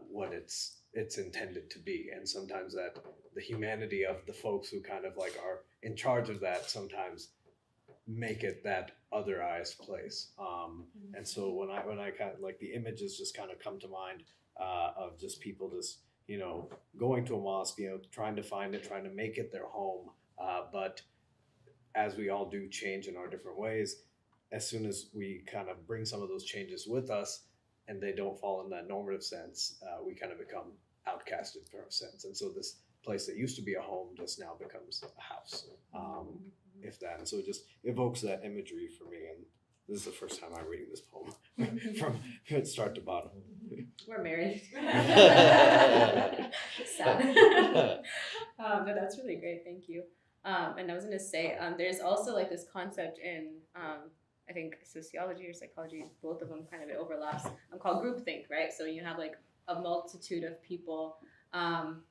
what it's intended to be. And sometimes that the humanity of the folks who kind of like are in charge of that sometimes make it that otherized place. And so when I kind of like, the images just kind of come to mind of just people just, going to a mosque, trying to find it, trying to make it their home. But as we all do change in our different ways, as soon as we kind of bring some of those changes with us and they don't fall in that normative sense, we kind of become outcasted for a sense. And so this place that used to be a home just now becomes a house, if that. And so it just evokes that imagery for me. And this is the first time I'm reading this poem from start to bottom. We're married. Sad. But that's really great. Thank you. And I was gonna say, there's also like this concept in, I think sociology or psychology, both of them kind of it overlaps. Called groupthink, right? So you have like a multitude of people. I'm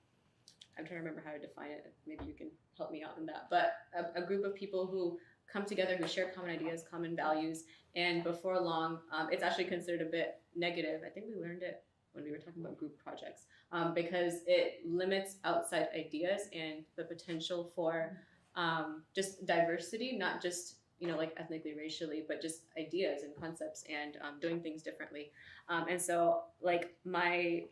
trying to remember how to define it. Maybe you can help me out in that. But a group of people who come together, who share common ideas, common values, and before long, it's actually considered a bit negative. I think we learned it when we were talking about group projects, because it limits outside ideas and the potential for just diversity, not just like ethnically, racially, but just ideas and concepts and doing things differently. And so my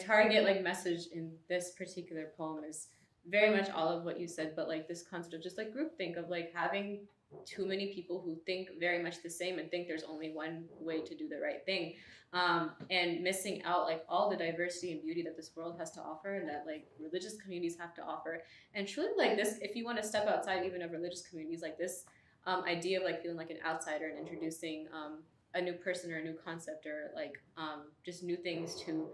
target message in this particular poem is very much all of what you said, but like this concept of just like groupthink, of like having too many people who think very much the same and think there's only one way to do the right thing, and missing out like all the diversity and beauty that this world has to offer and that like religious communities have to offer. And truly, like this, if you want to step outside even of religious communities, like this idea of like feeling like an outsider and introducing a new person or a new concept or like just new things to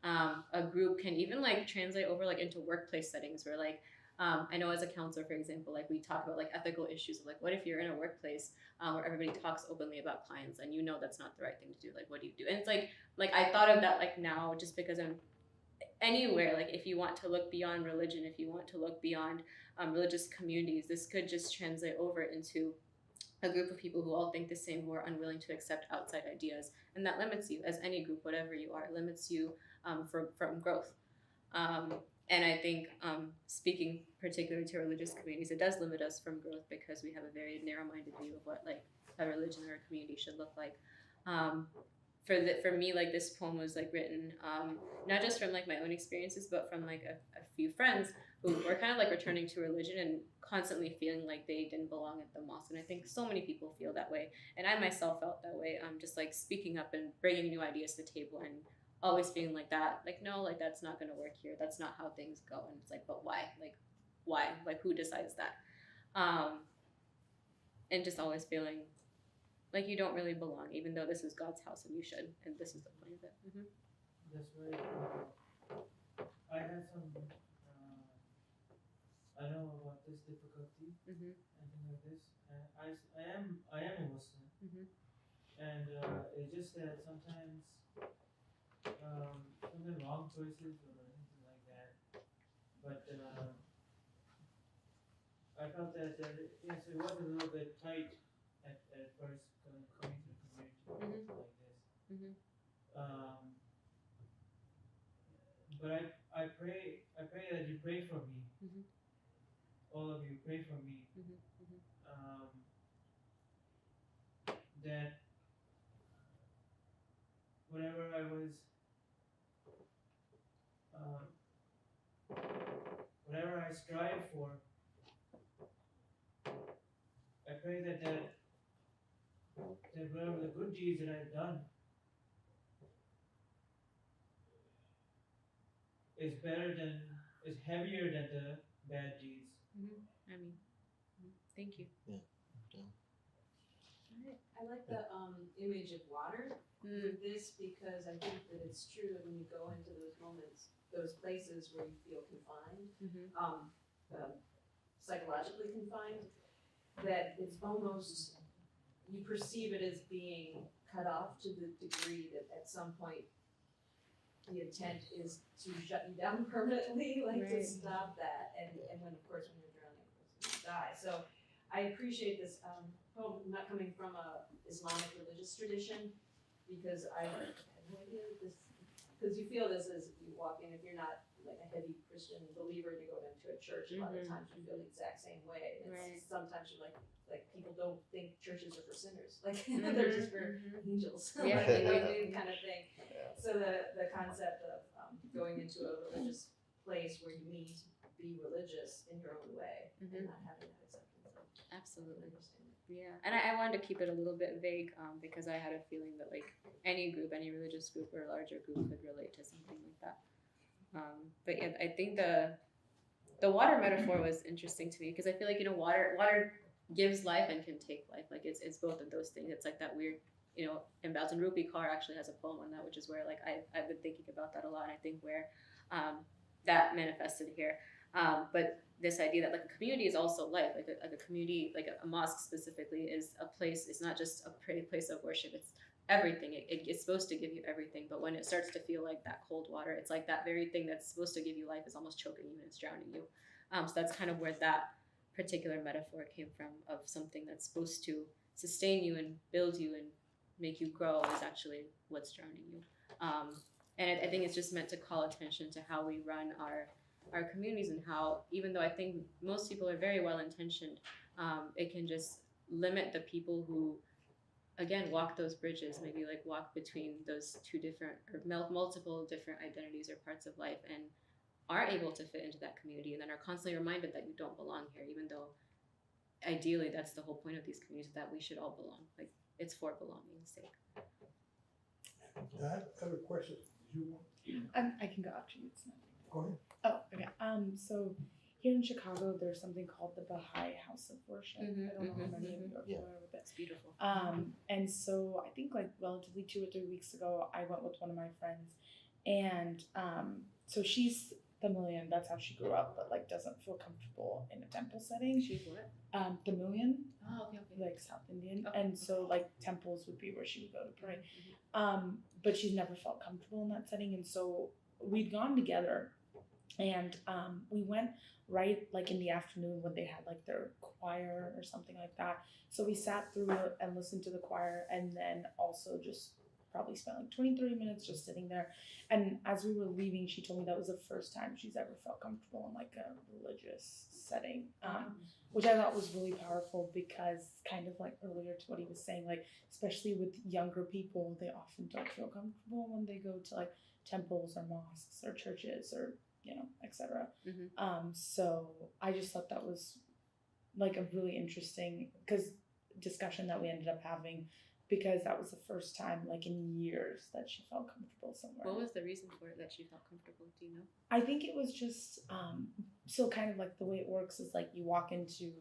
a group can even like translate over like into workplace settings where like I know as a counselor, for example, like we talk about like ethical issues of like, what if you're in a workplace where everybody talks openly about clients and that's not the right thing to do, like what do you do? And it's like I thought of that like now just because I'm anywhere, like if you want to look beyond religion, if you want to look beyond religious communities, this could just translate over into a group of people who all think the same, who are unwilling to accept outside ideas, and that limits you as any group, whatever you are, limits you from growth. And I think speaking particularly to religious communities, it does limit us from growth because we have a very narrow-minded view of what like a religion or a community should look like. For me, like this poem was like written not just from like my own experiences, but from like a few friends who were kind of like returning to religion and constantly feeling like they didn't belong at the mosque. And I think so many people feel that way, and I myself felt that way. Just like speaking up and bringing new ideas to the table and always feeling like that, like no, like that's not going to work here, that's not how things go. And it's like, but why, like who decides that? And just always feeling like you don't really belong, even though this is God's house and you should, and this is the point of it. That's right. I had some, I know about this difficulty and things like this. And I am a Muslim, and it's just that sometimes wrong choices or anything like that. But I felt that yes, it was a little bit tight at first coming to the community like this. But I pray that you pray for me. All of you pray for me. That whatever I was, whatever I strive for, I pray that whatever the good deeds that I've done is heavier than the bad deeds. I mean, thank you. I like the image of water with this because I think that it's true that when you go into those moments, those places where you feel confined, psychologically confined, that it's almost, you perceive it as being cut off to the degree that at some point the intent is to shut you down permanently, like to stop that. And when, of course, when you're drowning, of course, you die. So I appreciate this poem not coming from a Islamic religious tradition, because I had no idea this, because you feel this as you walk in, if you're not like a heavy Christian believer and you go into a church, a lot of times you feel the exact same way. And it's, sometimes you're like people don't think churches are for sinners, like they're just for angels, like, kind of thing. Yeah. So the concept of going into a religious place where you need to be religious in your own way and not having that acceptance. Absolutely. Yeah, and I wanted to keep it a little bit vague because I had a feeling that like any group, any religious group or larger group could relate to something like that. But yeah, I think the water metaphor was interesting to me because I feel like water gives life and can take life. Like it's both of those things. It's like that weird Imbalton Rupi Kaur actually has a poem on that, which is where like I've been thinking about that a lot, and I think where that manifested here. But this idea that like a community is also life, like a community, like a mosque specifically is a place. It's not just a pretty place of worship. It's everything. It's supposed to give you everything. But when it starts to feel like that cold water, it's like that very thing that's supposed to give you life is almost choking you and it's drowning you. So that's kind of where that particular metaphor came from, of something that's supposed to sustain you and build you and make you grow is actually what's drowning you. And I think it's just meant to call attention to how we run our communities, and how, even though I think most people are very well intentioned, it can just limit the people who, again, walk those bridges, maybe like walk between those two different or multiple different identities or parts of life, and are able to fit into that community, and then are constantly reminded that you don't belong here, even though ideally that's the whole point of these communities, that we should all belong. Like, it's for belonging's sake. I have a question. Did you want? I can go after you. It's not. Go ahead. Oh, okay. So here in Chicago, there's something called the Baha'i House of Worship. I don't know how many of you are familiar with it. It's beautiful. And so I think like relatively 2 or 3 weeks ago, I went with one of my friends, and so she's Tamilian. That's how she grew up, but like doesn't feel comfortable in a temple setting. She's what? Tamilian, Oh, okay. like South Indian, Okay. and so like temples would be where she would go to pray. But she's never felt comfortable in that setting, and so we'd gone together, and we went right like in the afternoon when they had like their choir or something like that. So we sat through it and listened to the choir, and then also just probably spent like 20-30 minutes just sitting there. And as we were leaving, she told me that was the first time she's ever felt comfortable in like a religious setting, which I thought was really powerful, because kind of like earlier to what he was saying, like especially with younger people, they often don't feel comfortable when they go to like temples or mosques or churches or etc. So I just thought that was like a really interesting discussion that we ended up having, because that was the first time like in years that she felt comfortable somewhere. What was the reason for it that she felt comfortable? Do you know? I think it was just so kind of like the way it works is like you walk into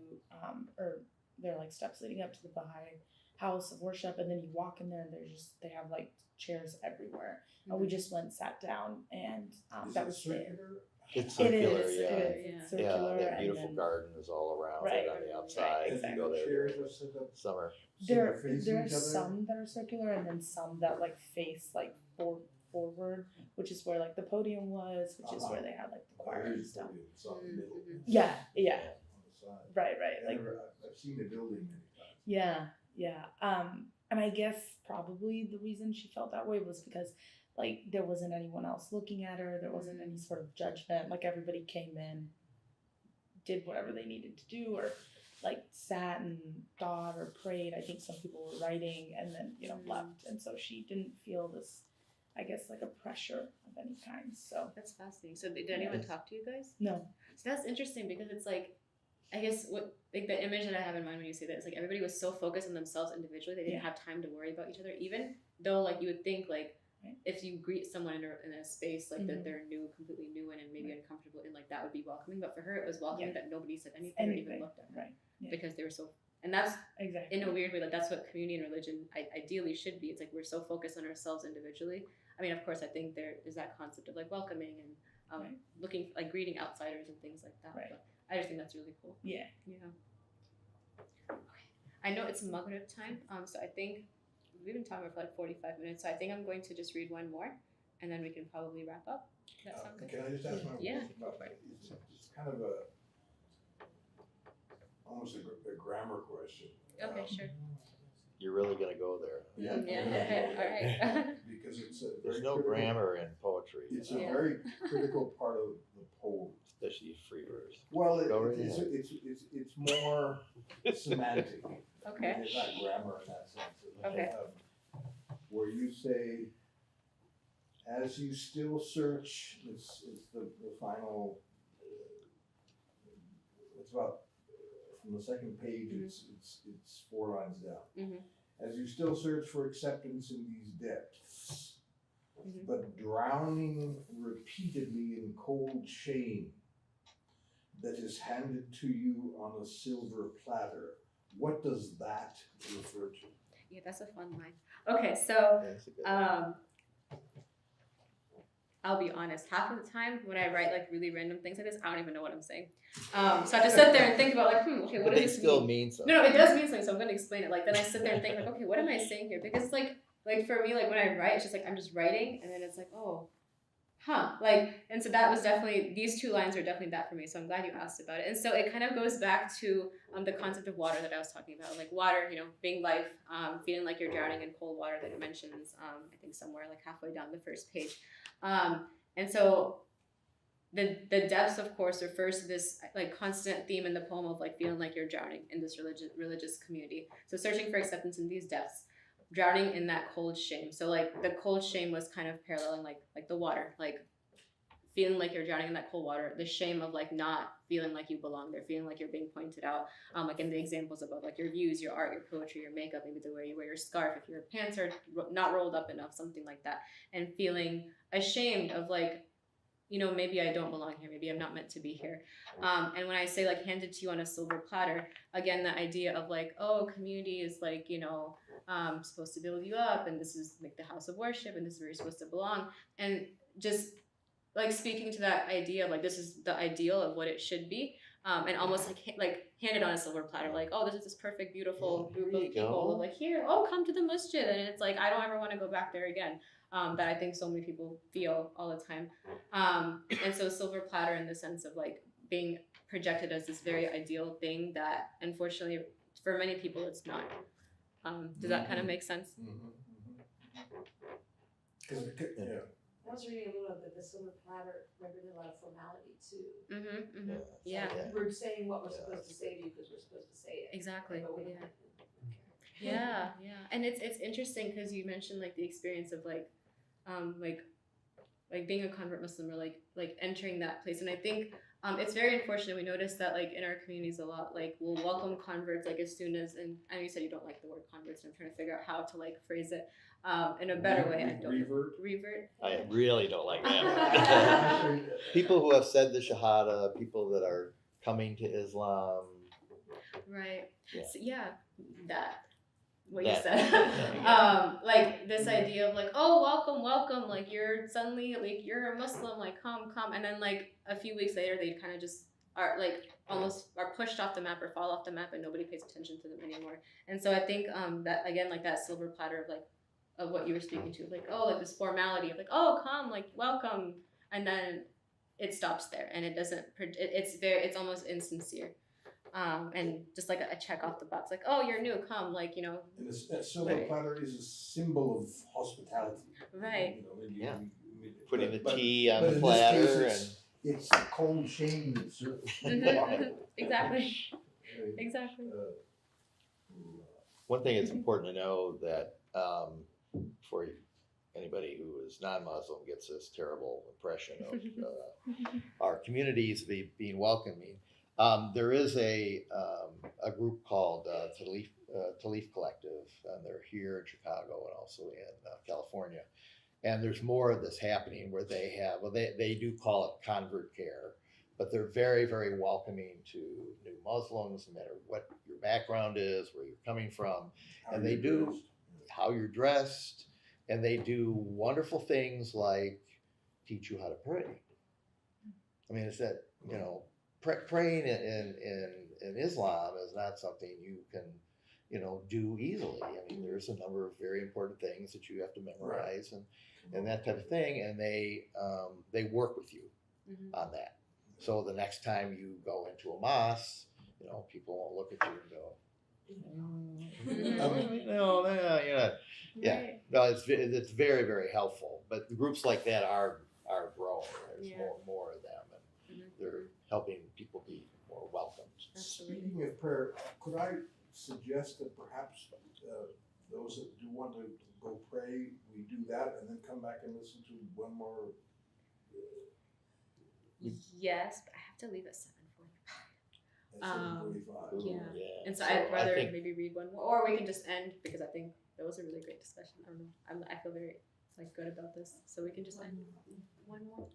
or there are like steps leading up to the Baha'i House of Worship, and then you walk in there and they have like chairs everywhere. And we just went and sat down, and that was it. It's It circular, is. yeah. It's circular. Yeah, that and beautiful then garden is all around Right, it on the right, outside. exactly. You go there Chairs during are set up summer. so they're facing There are each other? some that are circular, and then some that like face like forward, which is where like the podium was, which is where they had like the choir and stuff. It's on the middle. Yeah, On the side. right. I Like I've seen the building many times. yeah. And I guess probably the reason she felt that way was because like there wasn't anyone else looking at her. There wasn't any sort of judgment. Like everybody came in, did whatever they needed to do, or like sat and thought or prayed. I think some people were writing and then left, and so she didn't feel this, I guess, like a pressure of any kind. So That's fascinating. So did anyone talk to you guys? no. So that's interesting, because it's like, I guess what like the image that I have in mind when you say that is like everybody was so focused on themselves individually, they didn't have time to worry about each other, even though like you would think like if you greet someone in a space like that they're completely new and maybe uncomfortable in, like that would be welcoming, but for her it was welcoming that nobody said anything or even looked at her, because they were so, and that's Exactly. in a weird way, like that's what community and religion ideally should be. It's like we're so focused on ourselves individually. I mean, of course, I think there is that concept of like welcoming and looking, like greeting outsiders and things like that. But I just think that's really cool. Yeah. Okay. I know it's Maghrib time, so I think we've been talking for like 45 minutes. So I think I'm going to just read one more, and then we can probably wrap up. Does that sound good? Can I just ask my Yeah, question go about for it. it's kind of almost a grammar question. Okay, sure. You're really gonna go there. Yeah. Okay, all right. Because it's a very There's no critical- grammar in poetry, It's a Yeah. very critical part of the poem. especially free verse. Well, Go right it's more semantic. Okay. It's not grammar in that sense. Okay. Where you say, as you still search, it's the final, it's about, from the second page, it's 4 lines down. As you still search for acceptance in these depths, but drowning repeatedly in cold shame that is handed to you on a silver platter, what does that refer to? Yeah, that's a fun line. Okay, so That's a good one. I'll be honest, half of the time when I write like really random things like this, I don't even know what I'm saying. So I have to sit there and think about like, okay, what But does they this still mean? mean something. No, it does mean something, so I'm gonna explain it. Like then I sit there and think like, okay, what am I saying here? Because like for me, like when I write, it's just like I'm just writing and then it's like, oh, like, and so that was definitely, these two lines are definitely that for me, so I'm glad you asked about it. And so it kind of goes back to the concept of water that I was talking about, like water, being life, feeling like you're drowning in cold water that it mentions, I think somewhere like halfway down the first page. And so the depths, of course, refers to this like constant theme in the poem of like feeling like you're drowning in this religious community. So searching for acceptance in these depths, drowning in that cold shame. So like the cold shame was kind of paralleling like the water, like feeling like you're drowning in that cold water, the shame of like not feeling like you belong there, feeling like you're being pointed out, like in the examples above, like your views, your art, your poetry, your makeup, maybe the way you wear your scarf, if your pants are not rolled up enough, something like that, and feeling ashamed of like, maybe I don't belong here, maybe I'm not meant to be here. And when I say like handed to you on a silver platter, again, the idea of like, oh, community is like, supposed to build you up, and this is like the house of worship, and this is where you're supposed to belong. And just like speaking to that idea of like, this is the ideal of what it should be. And almost like handed on a silver platter, like, oh, this is this perfect, beautiful group of people of like, here, oh, come to the masjid. And it's like, I don't ever want to go back there again. That I think so many people feel all the time. And so silver platter in the sense of like being projected as this very ideal thing that unfortunately for many people it's not. Does that kind of make sense? I was reading a little bit that the silver platter represented a lot of formality too. Yeah. We're saying what we're supposed to say to you because we're supposed to say it. Exactly. But we Yeah. And it's interesting because you mentioned like the experience of like being a convert Muslim or like entering that place. And I think it's very unfortunate. We notice that like in our communities a lot, like we'll welcome converts like as soon as, and I know you said you don't like the word converts, and I'm trying to figure out how to like phrase it in a better way. I don't revert. I really don't like that. People who have said the Shahada, people that are coming to Islam. Right. Yeah. So, that. What you That, said. Like this idea of like, oh, welcome, like you're suddenly like you're a Muslim, like come, and then like a few weeks later they kind of just are like almost are pushed off the map or fall off the map and nobody pays attention to them anymore. And so I think that again, like that silver platter of like of what you were speaking to, like, oh, like this formality of like, oh, come, like welcome, and then it stops there and it doesn't it's almost insincere. And just like a check off the box, like, oh, you're new, come, like, And a silver platter is a symbol of hospitality. Right. Putting the tea on the platter it's cold shame that's served. Exactly. One thing it's important to know that for anybody who is non-Muslim gets this terrible impression of our communities being welcoming. There is a group called Talif Collective, and they're here in Chicago and also in California. And there's more of this happening where they have, they do call it convert care, but they're very, very welcoming to new Muslims, no matter what your background is, where you're coming from. And they do how you're dressed, and they do wonderful things like teach you how to pray. I mean, it's that, praying in Islam is not something you can, do easily. I mean, there's a number of very important things that you have to memorize and that type of thing. And they work with you on that. So the next time you go into a mosque, people won't look at you and go, no, it's very, very helpful. But the groups like that are growing. There's more of them. They're helping people be more welcomed. Speaking of prayer, could I suggest that perhaps those that do want to go pray, we do that and then come back and listen to one more? Yes, but I have to leave at 7:45. Yeah. And so So I'd rather I think, maybe read one more, or we can just end because I think that was a really great discussion. I don't know. I feel very good about this, so we can just end. One more.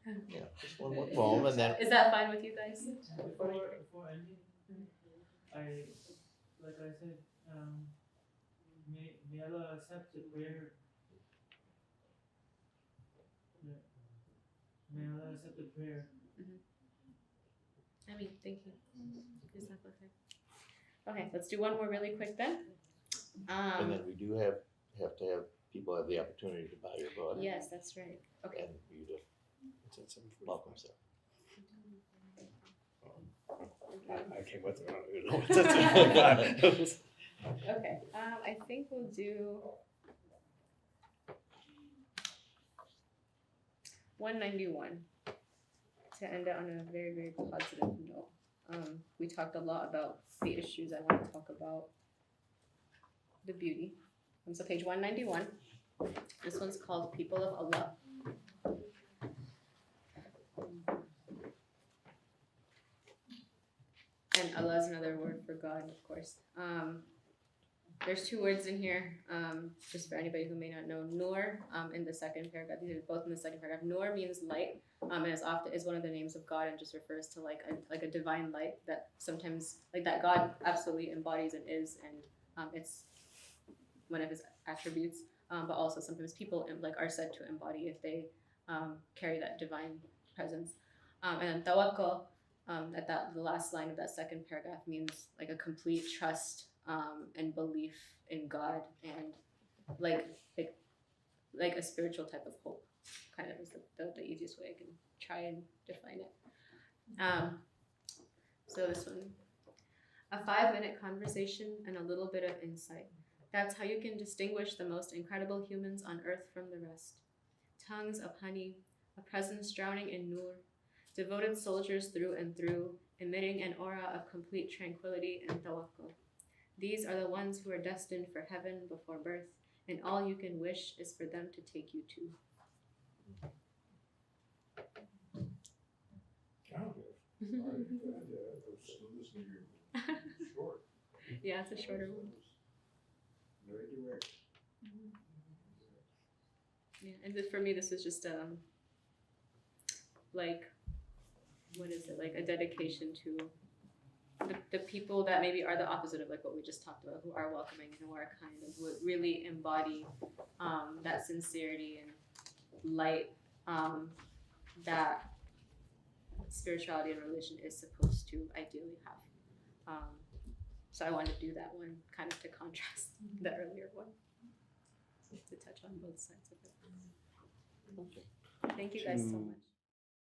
just one more poem, and then Is that fine with you guys? Before ending, like I said, may Allah accept the prayer. May Allah accept the prayer. I mean, thank you. Okay, let's do one more really quick then. And then we do have to have people have the opportunity to buy your book. Yes, that's right. Okay. And you to welcome, sir. I came with her. I don't even know what that's about. Okay. I think we'll do 191 to end it on a very, very positive note. We talked a lot about the issues. I want to talk about the beauty. So page 191. This one's called People of Allah. And Allah is another word for God, of course. There's two words in here, just for anybody who may not know. Nur, in the second paragraph. These are both in the second paragraph. Nur means light, and is one of the names of God, and just refers to like a divine light that sometimes like that God absolutely embodies and is, and it's one of His attributes. But also sometimes people are said to embody if they carry that divine presence. And then tawakkul, the last line of that second paragraph means like a complete trust and belief in God, and like a spiritual type of hope, kind of is the easiest way I can try and define it. So this one, a 5-minute conversation and a little bit of insight. That's how you can distinguish the most incredible humans on earth from the rest. Tongues of honey, a presence drowning in nur, devoted soldiers through and through, emitting an aura of complete tranquility and tawakkul. These are the ones who are destined for heaven before birth, and all you can wish is for them to take you to. Short. Yeah, it's a shorter one. Very direct. Yeah, and for me, this is just what is it, like a dedication to the people that maybe are the opposite of like what we just talked about, who are welcoming and who are kind and would really embody that sincerity and light that spirituality and religion is supposed to ideally have. So I wanted to do that one kind of to contrast the earlier one, to touch on both sides of it. Thank you guys so much.